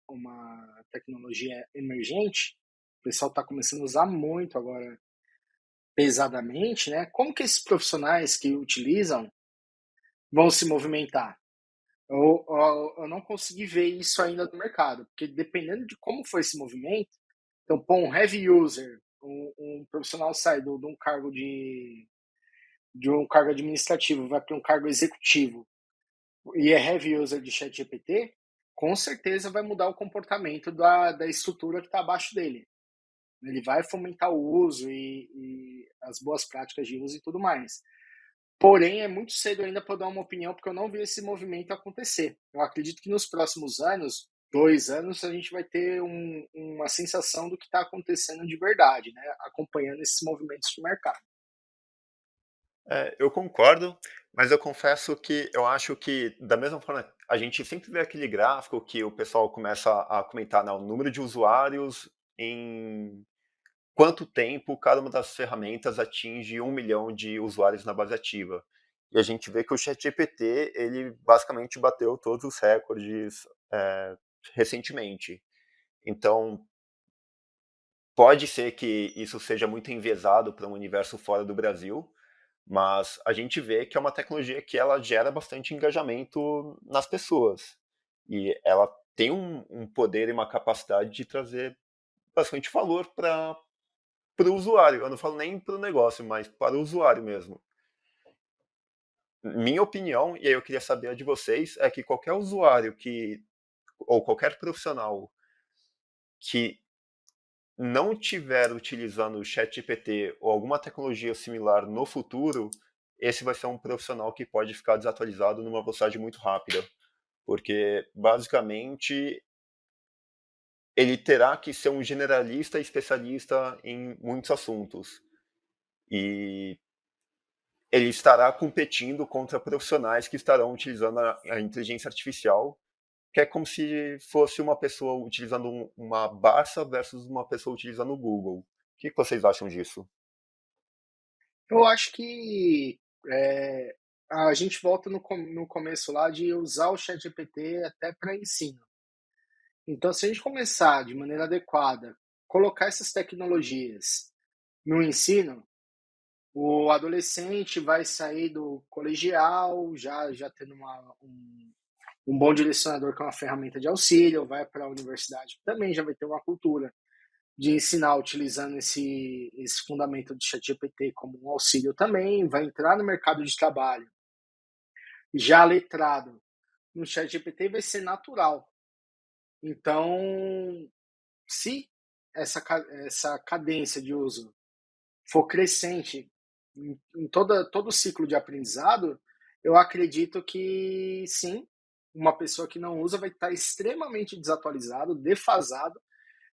uma tecnologia emergente, o pessoal está começando a usar muito agora pesadamente, né? Como que esses profissionais que utilizam vão se movimentar? Eu não consegui ver isso ainda no mercado, porque dependendo de como foi esse movimento, então, um heavy user, um profissional sai de um cargo de um cargo administrativo, vai para um cargo executivo e é heavy user de ChatGPT, com certeza vai mudar o comportamento da estrutura que está abaixo dele. Ele vai fomentar o uso e as boas práticas de uso e tudo mais. Porém, é muito cedo ainda para dar uma opinião, porque eu não vi esse movimento acontecer. Eu acredito que nos próximos anos, 2 anos, a gente vai ter uma sensação do que está acontecendo de verdade, né? Acompanhando esses movimentos de mercado. Eu concordo, mas eu confesso que eu acho que, da mesma forma a gente sempre vê aquele gráfico que o pessoal começa a comentar, o número de usuários em quanto tempo cada uma das ferramentas atinge 1 milhão de usuários na base ativa. E a gente vê que o ChatGPT, ele basicamente bateu todos os recordes recentemente. Então, pode ser que isso seja muito enviesado para um universo fora do Brasil, mas a gente vê que é uma tecnologia que ela gera bastante engajamento nas pessoas. E ela tem um poder e uma capacidade de trazer bastante valor para o usuário. Eu não falo nem para o negócio, mas para o usuário mesmo. Minha opinião, e aí eu queria saber a de vocês, é que qualquer usuário ou qualquer profissional que não estiver utilizando o ChatGPT ou alguma tecnologia similar no futuro, esse vai ser um profissional que pode ficar desatualizado numa velocidade muito rápida, porque basicamente ele terá que ser um generalista e especialista em muitos assuntos. E ele estará competindo contra profissionais que estarão utilizando a inteligência artificial, que é como se fosse uma pessoa utilizando uma Barça versus uma pessoa utilizando o Google. O que vocês acham disso? Eu acho que a gente volta no começo lá de usar o ChatGPT até para ensino. Então, se a gente começar de maneira adequada, colocar essas tecnologias no ensino, o adolescente vai sair do colegial já tendo um bom direcionador com uma ferramenta de auxílio, vai para a universidade, que também já vai ter uma cultura de ensinar utilizando esse fundamento de ChatGPT como um auxílio também, vai entrar no mercado de trabalho já letrado no ChatGPT, vai ser natural. Então, se essa cadência de uso for crescente em todo o ciclo de aprendizado, eu acredito que sim, uma pessoa que não usa vai estar extremamente desatualizado, defasado,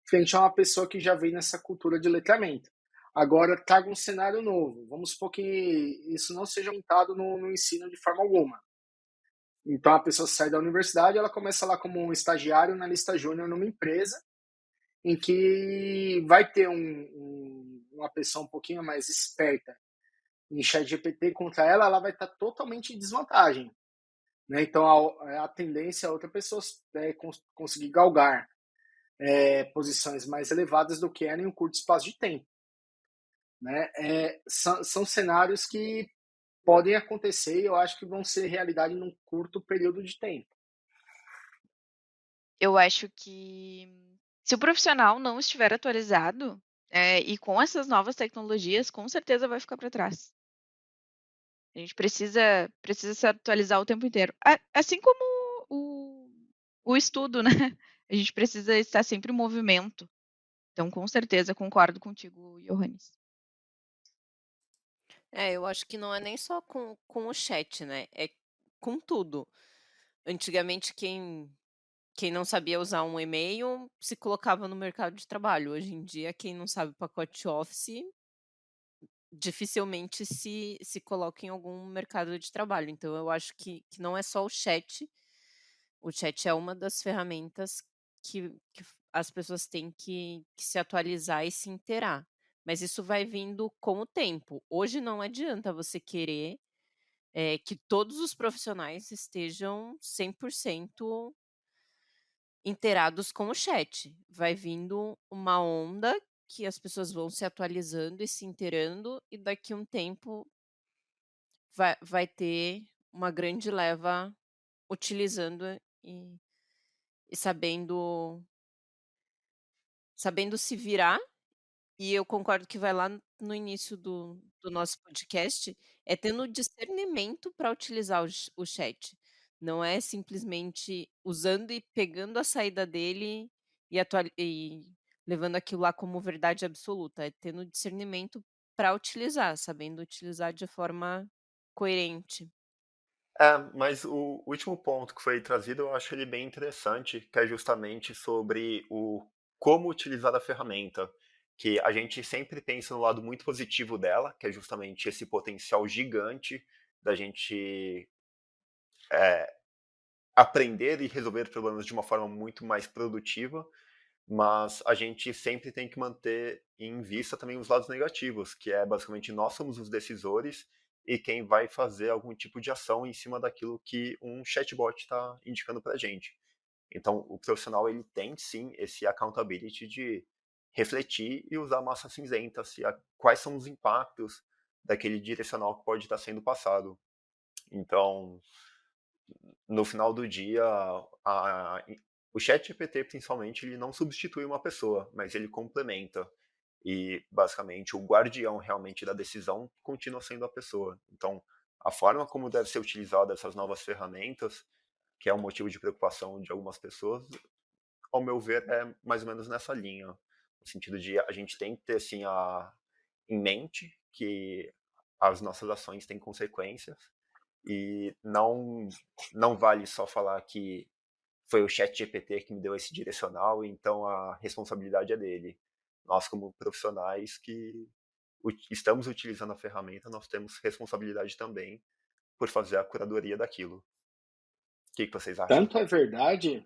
frente a uma pessoa que já vem nessa cultura de letramento. Agora, traga um cenário novo. Vamos supor que isso não seja montado no ensino de forma alguma. Então, a pessoa sai da universidade, ela começa lá como um estagiário na lista júnior numa empresa, em que vai ter uma pessoa um pouquinho mais esperta em ChatGPT contra ela, ela vai estar totalmente em desvantagem. Né? Então, a tendência é outra pessoa conseguir galgar posições mais elevadas do que era em um curto espaço de tempo. Né? São cenários que podem acontecer e eu acho que vão ser realidade num curto período de tempo. Eu acho que se o profissional não estiver atualizado e com essas novas tecnologias, com certeza vai ficar para trás. A gente precisa se atualizar o tempo inteiro. Assim como o estudo, né? A gente precisa estar sempre em movimento. Então, com certeza, concordo contigo, Johannes. Eu acho que não é nem só com o chat, né? É com tudo. Antigamente, quem não sabia usar um e-mail se colocava no mercado de trabalho. Hoje em dia, quem não sabe o pacote Office dificilmente se coloca em algum mercado de trabalho. Então, eu acho que não é só o chat. O chat é uma das ferramentas que as pessoas têm que se atualizar e se inteirar. Mas isso vai vindo com o tempo. Hoje não adianta você querer que todos os profissionais estejam 100% inteirados com o chat. Vai vindo uma onda que as pessoas vão se atualizando e se inteirando, e daqui a um tempo vai ter uma grande leva utilizando e sabendo se virar. E eu concordo que vai lá no início do nosso podcast, é tendo discernimento para utilizar o chat. Não é simplesmente usando e pegando a saída dele e levando aquilo lá como verdade absoluta. É tendo discernimento para utilizar, sabendo utilizar de forma coerente. Mas o último ponto que foi trazido, eu acho ele bem interessante, que é justamente sobre o como utilizar a ferramenta, que a gente sempre pensa no lado muito positivo dela, que é justamente esse potencial gigante da gente aprender e resolver problemas de uma forma muito mais produtiva, mas a gente sempre tem que manter em vista também os lados negativos, que é basicamente nós somos os decisores e quem vai fazer algum tipo de ação em cima daquilo que um chatbot está indicando para a gente. Então, o profissional ele tem sim esse accountability de refletir e usar a massa cinzenta, quais são os impactos daquele direcional que pode estar sendo passado. Então, no final do dia, o ChatGPT, principalmente, ele não substitui uma pessoa, mas ele complementa. E, basicamente, o guardião realmente da decisão continua sendo a pessoa. Então, a forma como deve ser utilizada essas novas ferramentas, que é um motivo de preocupação de algumas pessoas, ao meu ver, é mais ou menos nessa linha. No sentido de a gente tem que ter, assim, em mente que as nossas ações têm consequências e não vale só falar que foi o ChatGPT que me deu esse direcional, então a responsabilidade é dele. Nós, como profissionais que estamos utilizando a ferramenta, nós temos responsabilidade também por fazer a curadoria daquilo. O que vocês acham? Tanto é verdade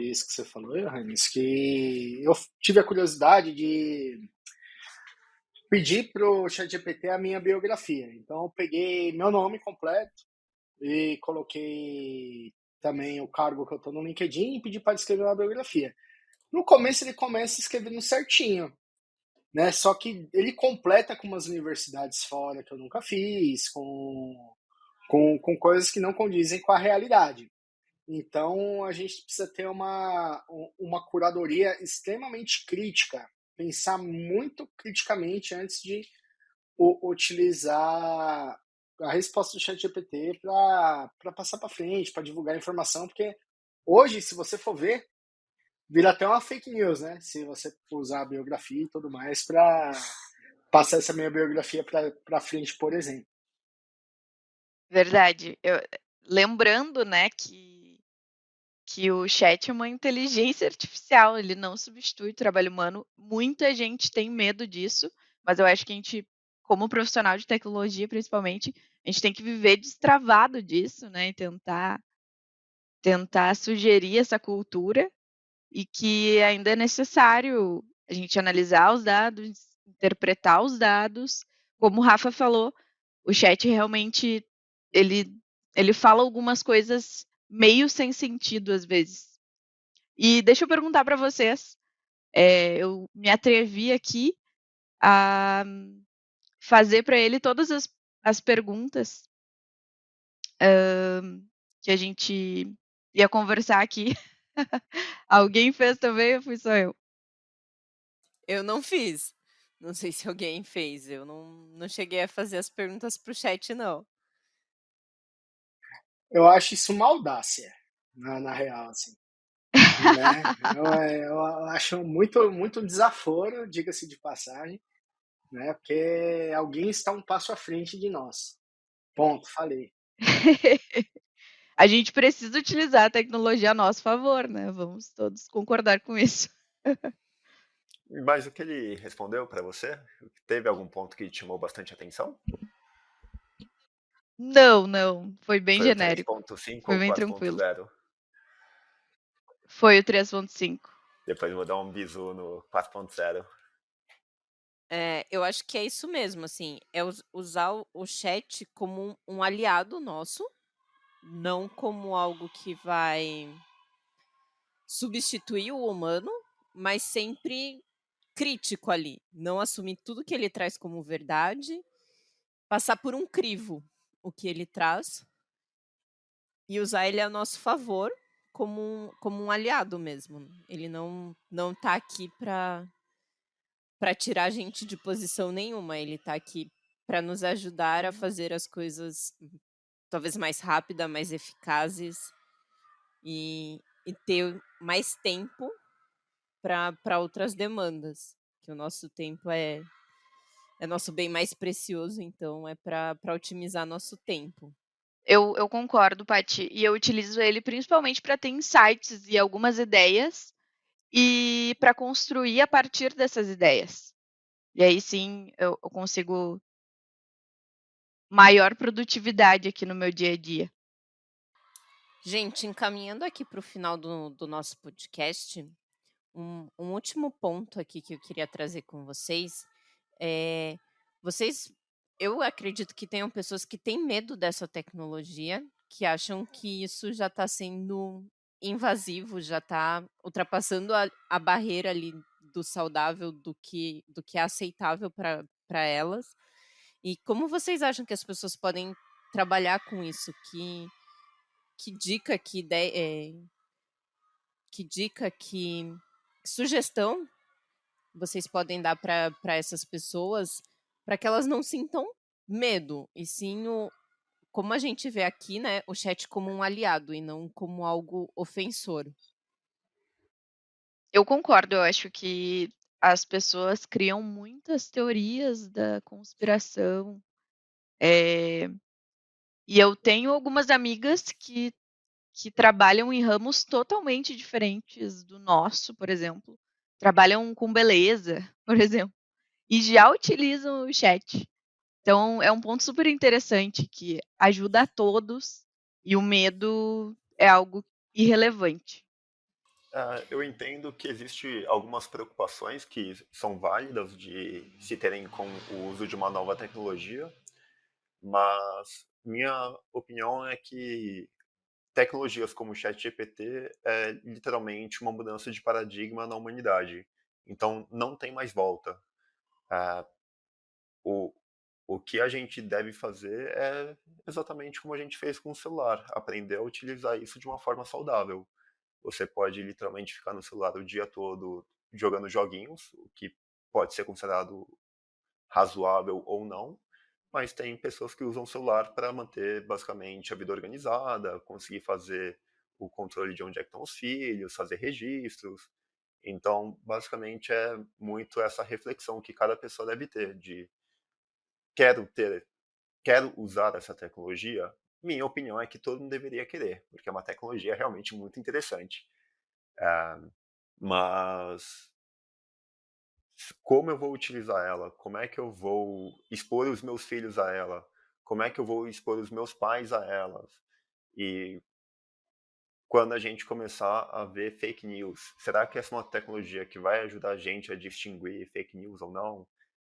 isso que você falou, Johannes, que eu tive a curiosidade de pedir para o ChatGPT a minha biografia. Então, eu peguei meu nome completo e coloquei também o cargo que eu estou no LinkedIn e pedi para ele escrever uma biografia. No começo, ele começa escrevendo certinho, né? Só que ele completa com umas universidades fora que eu nunca fiz, com coisas que não condizem com a realidade. Então, a gente precisa ter uma curadoria extremamente crítica, pensar muito criticamente antes de utilizar a resposta do ChatGPT para passar para frente, para divulgar informação, porque hoje, se você for ver, vira até uma fake news, né? Se você usar a biografia e tudo mais para passar essa minha biografia para frente, por exemplo. Verdade. Lembrando, né, que o chat é uma inteligência artificial, ele não substitui o trabalho humano. Muita gente tem medo disso, mas eu acho que a gente, como profissional de tecnologia, principalmente, a gente tem que viver destravado disso, né, e tentar sugerir essa cultura e que ainda é necessário a gente analisar os dados, interpretar os dados. Como o Rafa falou, o chat realmente ele fala algumas coisas meio sem sentido às vezes. E deixa eu perguntar para vocês, eu me atrevi aqui a fazer para ele todas as perguntas que a gente ia conversar aqui. Alguém fez também ou fui só eu? Eu não fiz. Não sei se alguém fez. Eu não cheguei a fazer as perguntas pro chat, não. Eu acho isso uma audácia, na real, assim. Né? Eu acho muito desaforo, diga-se de passagem, né? Porque alguém está um passo à frente de nós. Ponto, falei. A gente precisa utilizar a tecnologia a nosso favor, né? Vamos todos concordar com isso. Mas o que ele respondeu para você? Teve algum ponto que te chamou bastante atenção? Não. Foi bem Foi o genérico. 3.5 Foi ou bem tranquilo. 4.0? Foi o 3.5. Depois vou dar um bisu no 4.0. Eu acho que é isso mesmo, assim, é usar o chat como um aliado nosso, não como algo que vai substituir o humano, mas sempre crítico ali, não assumir tudo que ele traz como verdade, passar por um crivo o que ele traz e usar ele a nosso favor como um aliado mesmo. Ele não tá aqui para tirar a gente de posição nenhuma, ele tá aqui para nos ajudar a fazer as coisas talvez mais rápidas, mais eficazes e ter mais tempo para outras demandas, que o nosso tempo é nosso bem mais precioso, então é para otimizar nosso tempo. Eu concordo, Paty. E eu utilizo ele principalmente para ter insights e algumas ideias e para construir a partir dessas ideias. E aí sim eu consigo maior produtividade aqui no meu dia a dia. Gente, encaminhando aqui para o final do nosso podcast, um último ponto aqui que eu queria trazer com vocês é, vocês, eu acredito que tenham pessoas que têm medo dessa tecnologia, que acham que isso já está sendo invasivo, já está ultrapassando a barreira ali do saudável, do que é aceitável para elas. E como vocês acham que as pessoas podem trabalhar com isso? Que dica, que sugestão vocês podem dar para essas pessoas para que elas não sintam medo, e sim como a gente vê aqui, né, o chat como um aliado e não como algo ofensor. Eu concordo, eu acho que as pessoas criam muitas teorias da conspiração. E eu tenho algumas amigas que trabalham em ramos totalmente diferentes do nosso, por exemplo. Trabalham com beleza, por exemplo, e já utilizam o chat. Então, é um ponto super interessante que ajuda a todos e o medo é algo irrelevante. Eu entendo que existe algumas preocupações que são válidas de se terem com o uso de uma nova tecnologia, mas minha opinião é que tecnologias como o ChatGPT é literalmente uma mudança de paradigma na humanidade. Então, não tem mais volta. Ah, o, o que a gente deve fazer é exatamente como a gente fez com o celular, aprender a utilizar isso de uma forma saudável. Você pode literalmente ficar no celular o dia todo jogando joguinhos, o que pode ser considerado razoável ou não, mas tem pessoas que usam o celular para manter basicamente a vida organizada, conseguir fazer o controle de onde é que estão os filhos, fazer registros. Então, basicamente é muito essa reflexão que cada pessoa deve ter de quero ter, quero usar essa tecnologia. Minha opinião é que todo mundo deveria querer, porque é uma tecnologia realmente muito interessante. Mas como eu vou utilizar ela? Como é que eu vou expor os meus filhos a ela? Como é que eu vou expor os meus pais a elas? E quando a gente começar a ver fake news, será que essa é uma tecnologia que vai ajudar a gente a distinguir fake news ou não?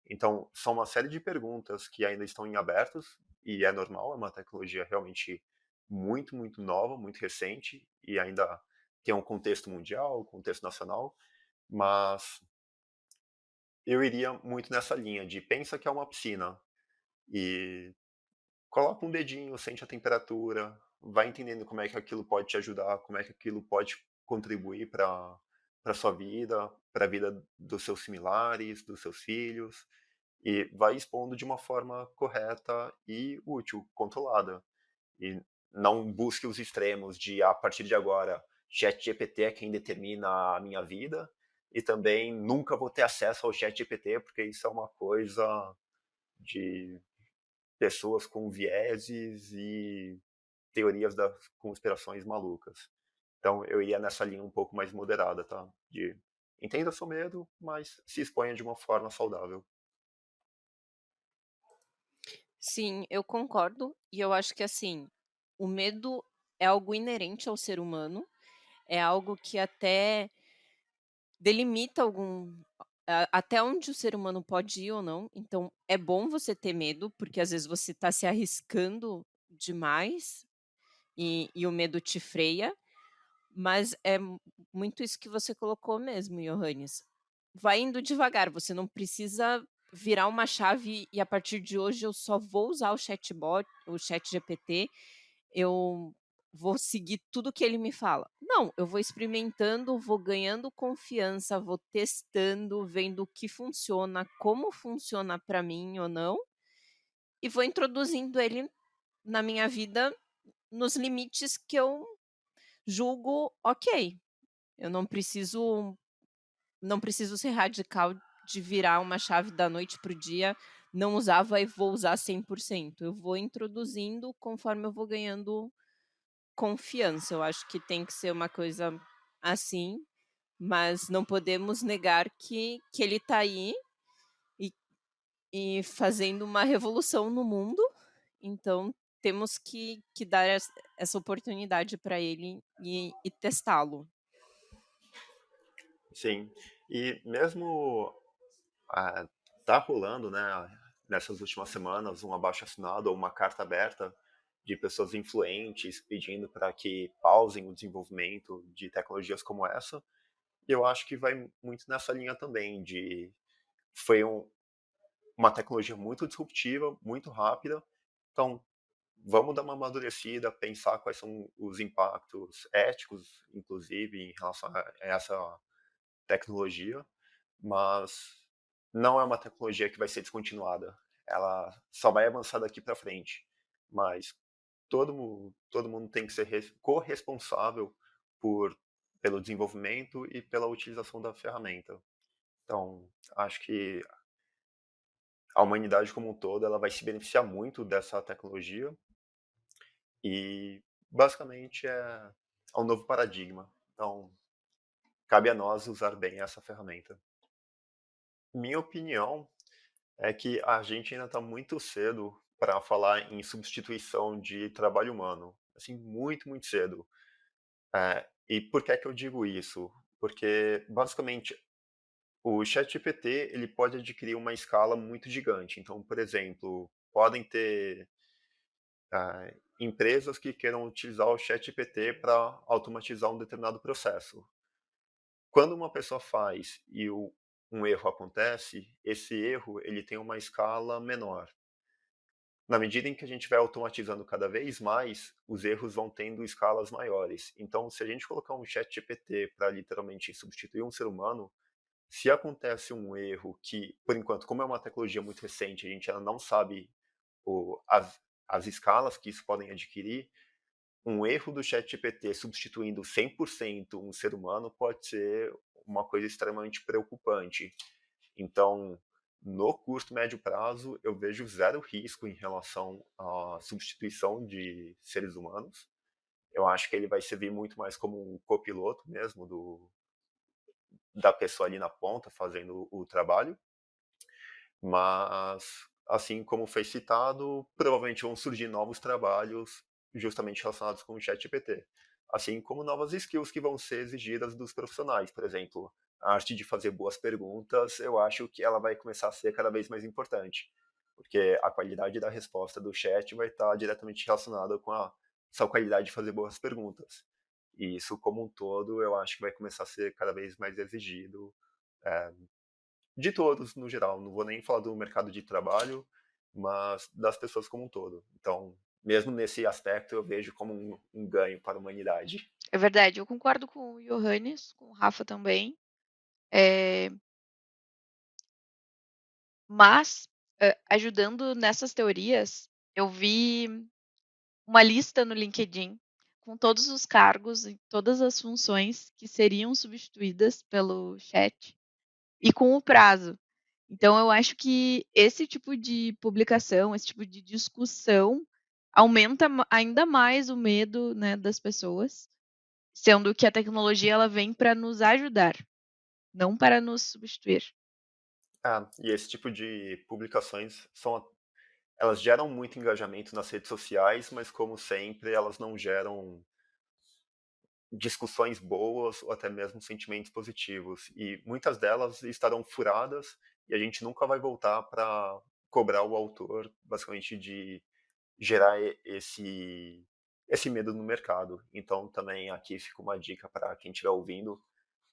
Então, são uma série de perguntas que ainda estão em abertos, e é normal, é uma tecnologia realmente muito, muito nova, muito recente, e ainda tem um contexto mundial, um contexto nacional, mas eu iria muito nessa linha de pensa que é uma piscina e coloca um dedinho, sente a temperatura, vai entendendo como é que aquilo pode te ajudar, como é que aquilo pode contribuir para sua vida, para a vida dos seus similares, dos seus filhos, e vai expondo de uma forma correta e útil, controlada. E não busque os extremos de a partir de agora ChatGPT é quem determina a minha vida, e também nunca vou ter acesso ao ChatGPT porque isso é uma coisa de pessoas com vieses e teorias das conspirações malucas. Então eu iria nessa linha um pouco mais moderada, tá? De entenda seu medo, mas se exponha de uma forma saudável. Sim, eu concordo, e eu acho que assim, o medo é algo inerente ao ser humano, é algo que até delimita até onde o ser humano pode ir ou não. Então, é bom você ter medo, porque às vezes você está se arriscando demais e o medo te freia, mas é muito isso que você colocou mesmo, Johannes. Vai indo devagar, você não precisa virar uma chave e a partir de hoje eu só vou usar o chatbot, o chat GPT, eu vou seguir tudo que ele me fala. Não, eu vou experimentando, vou ganhando confiança, vou testando, vendo o que funciona, como funciona para mim ou não, e vou introduzindo ele na minha vida nos limites que eu julgo ok. Eu não preciso ser radical de virar uma chave da noite para o dia, não usava e vou usar 100%. Eu vou introduzindo conforme eu vou ganhando confiança. Eu acho que tem que ser uma coisa assim, mas não podemos negar que ele está aí e fazendo uma revolução no mundo. Então, temos que dar essa oportunidade para ele e testá-lo. Sim, e mesmo tá rolando, né, nessas últimas semanas, um abaixo-assinado ou uma carta aberta de pessoas influentes pedindo para que pausem o desenvolvimento de tecnologias como essa. E eu acho que vai muito nessa linha também de foi uma tecnologia muito disruptiva, muito rápida. Então, vamos dar uma amadurecida, pensar quais são os impactos éticos, inclusive, em relação a essa tecnologia, mas não é uma tecnologia que vai ser descontinuada. Ela só vai avançar daqui para frente. Mas todo mundo tem que ser corresponsável por, pelo desenvolvimento e pela utilização da ferramenta. Então, acho que a humanidade como um todo ela vai se beneficiar muito dessa tecnologia e basicamente é um novo paradigma. Então, cabe a nós usar bem essa ferramenta. Minha opinião é que a gente ainda está muito cedo para falar em substituição de trabalho humano. Assim, muito, muito cedo. E por que é que eu digo isso? Porque, basicamente, o ChatGPT ele pode adquirir uma escala muito gigante. Então, por exemplo, podem ter empresas que queiram utilizar o ChatGPT para automatizar um determinado processo. Quando uma pessoa faz e um erro acontece, esse erro ele tem uma escala menor. Na medida em que a gente vai automatizando cada vez mais, os erros vão tendo escalas maiores. Então, se a gente colocar um ChatGPT para literalmente substituir um ser humano, se acontece um erro que, por enquanto, como é uma tecnologia muito recente, a gente ainda não sabe as escalas que isso podem adquirir, um erro do ChatGPT substituindo 100% um ser humano pode ser uma coisa extremamente preocupante. Então, no curto médio prazo, eu vejo zero risco em relação à substituição de seres humanos. Eu acho que ele vai servir muito mais como um copiloto mesmo da pessoa ali na ponta fazendo o trabalho. Mas, assim como foi citado, provavelmente vão surgir novos trabalhos justamente relacionados com o ChatGPT. Assim como novas skills que vão ser exigidas dos profissionais. Por exemplo, a arte de fazer boas perguntas, eu acho que ela vai começar a ser cada vez mais importante. Porque a qualidade da resposta do chat vai estar diretamente relacionada com a sua qualidade de fazer boas perguntas. E isso, como um todo, eu acho que vai começar a ser cada vez mais exigido de todos, no geral. Não vou nem falar do mercado de trabalho, mas das pessoas como um todo. Então, mesmo nesse aspecto, eu vejo como um ganho para a humanidade. É verdade, eu concordo com o Johannes, com o Rafa também. É, mas, ajudando nessas teorias, eu vi uma lista no LinkedIn com todos os cargos e todas as funções que seriam substituídas pelo chat e com o prazo. Então, eu acho que esse tipo de publicação, esse tipo de discussão aumenta ainda mais o medo, né, das pessoas, sendo que a tecnologia ela vem para nos ajudar, não para nos substituir. E esse tipo de publicações elas geram muito engajamento nas redes sociais, mas como sempre, elas não geram discussões boas ou até mesmo sentimentos positivos. E muitas delas estarão furadas e a gente nunca vai voltar para cobrar o autor, basicamente, de gerar esse medo no mercado. Então, também aqui fica uma dica para quem estiver ouvindo: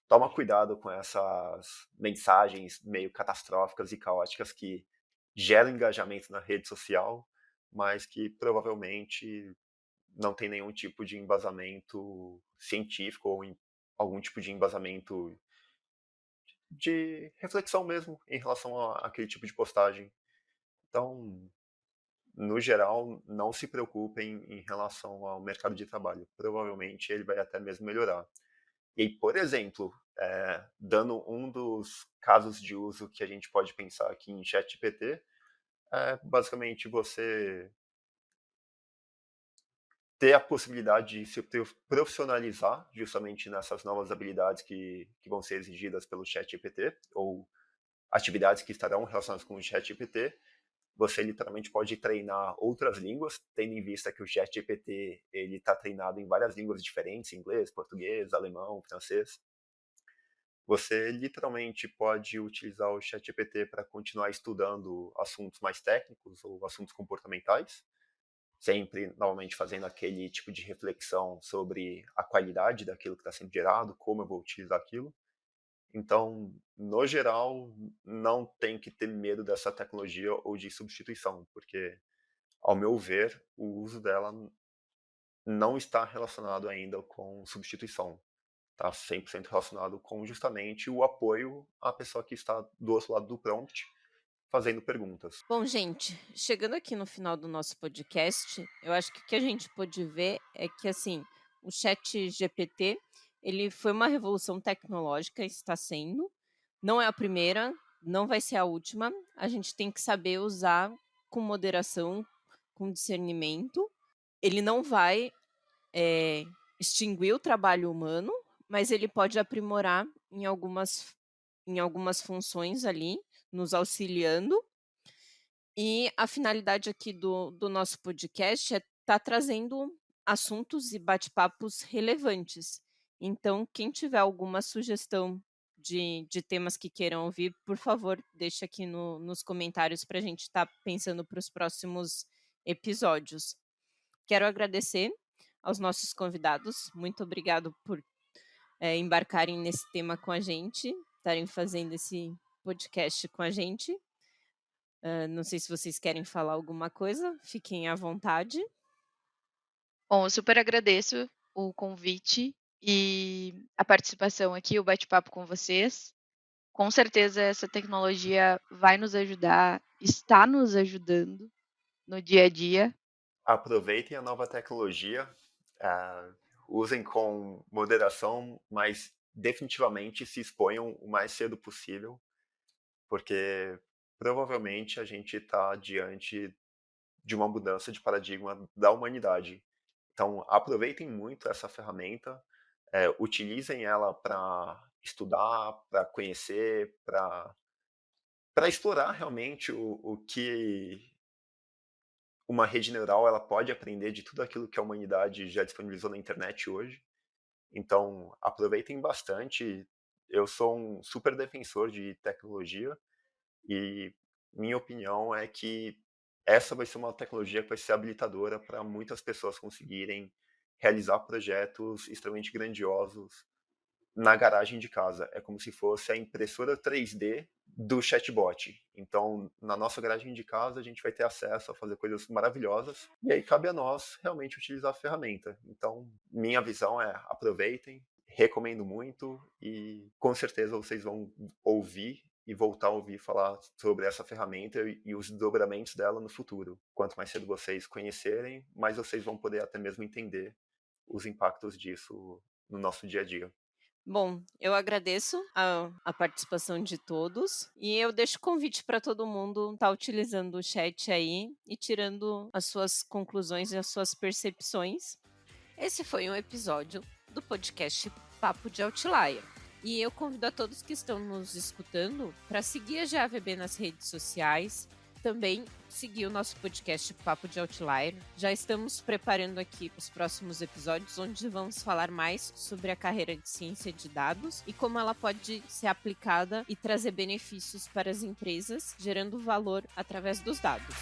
toma cuidado com essas mensagens meio catastróficas e caóticas que geram engajamento na rede social, mas que provavelmente não tem nenhum tipo de embasamento científico ou algum tipo de embasamento de reflexão mesmo em relação àquele tipo de postagem. Então, no geral, não se preocupem em relação ao mercado de trabalho. Provavelmente ele vai até mesmo melhorar. E aí, por exemplo, dando um dos casos de uso que a gente pode pensar aqui em ChatGPT, é basicamente você ter a possibilidade de se profissionalizar justamente nessas novas habilidades que vão ser exigidas pelo ChatGPT, ou atividades que estarão relacionadas com o ChatGPT, você literalmente pode treinar outras línguas, tendo em vista que o ChatGPT ele está treinado em várias línguas diferentes, inglês, português, alemão, francês. Você literalmente pode utilizar o ChatGPT para continuar estudando assuntos mais técnicos ou assuntos comportamentais, sempre, novamente, fazendo aquele tipo de reflexão sobre a qualidade daquilo que está sendo gerado, como eu vou utilizar aquilo. Então, no geral, não tem que ter medo dessa tecnologia ou de substituição, porque, ao meu ver, o uso dela não está relacionado ainda com substituição. Está 100% relacionado com justamente o apoio à pessoa que está do outro lado do prompt, fazendo perguntas. Bom, gente, chegando aqui no final do nosso podcast, eu acho que o que a gente pôde ver é que, assim, o ChatGPT, ele foi uma revolução tecnológica, está sendo, não é a primeira, não vai ser a última, a gente tem que saber usar com moderação, com discernimento. Ele não vai extinguir o trabalho humano, mas ele pode aprimorar em algumas funções ali, nos auxiliando. E a finalidade aqui do nosso podcast é estar trazendo assuntos e bate-papos relevantes. Então, quem tiver alguma sugestão de temas que queiram ouvir, por favor, deixe aqui nos comentários para a gente estar pensando para os próximos episódios. Quero agradecer aos nossos convidados. Muito obrigado por embarcarem nesse tema com a gente, estarem fazendo esse podcast com a gente. Não sei se vocês querem falar alguma coisa, fiquem à vontade. Bom, eu super agradeço o convite e a participação aqui, o bate-papo com vocês. Com certeza essa tecnologia vai nos ajudar, está nos ajudando no dia a dia. Aproveitem a nova tecnologia, usem com moderação, mas definitivamente se exponham o mais cedo possível, porque provavelmente a gente está diante de uma mudança de paradigma da humanidade. Então, aproveitem muito essa ferramenta, utilizem ela para estudar, para conhecer, para explorar realmente o que uma rede neural ela pode aprender de tudo aquilo que a humanidade já disponibilizou na internet hoje. Então, aproveitem bastante. Eu sou um super defensor de tecnologia e minha opinião é que essa vai ser uma tecnologia que vai ser habilitadora para muitas pessoas conseguirem realizar projetos extremamente grandiosos na garagem de casa. É como se fosse a impressora 3D do chatbot. Então, na nossa garagem de casa, a gente vai ter acesso a fazer coisas maravilhosas. E aí cabe a nós realmente utilizar a ferramenta. Então, minha visão é aproveitem, recomendo muito e com certeza vocês vão ouvir e voltar a ouvir falar sobre essa ferramenta e os desdobramentos dela no futuro. Quanto mais cedo vocês conhecerem, mais vocês vão poder até mesmo entender os impactos disso no nosso dia a dia. Bom, eu agradeço a participação de todos e eu deixo o convite para todo mundo estar utilizando o chat aí e tirando as suas conclusões e as suas percepções. Esse foi um episódio do podcast Papo de Outlier. E eu convido a todos que estão nos escutando para seguir a GAVB nas redes sociais, também seguir o nosso podcast Papo de Outlier. Já estamos preparando aqui os próximos episódios, onde vamos falar mais sobre a carreira de ciência de dados e como ela pode ser aplicada e trazer benefícios para as empresas, gerando valor através dos dados.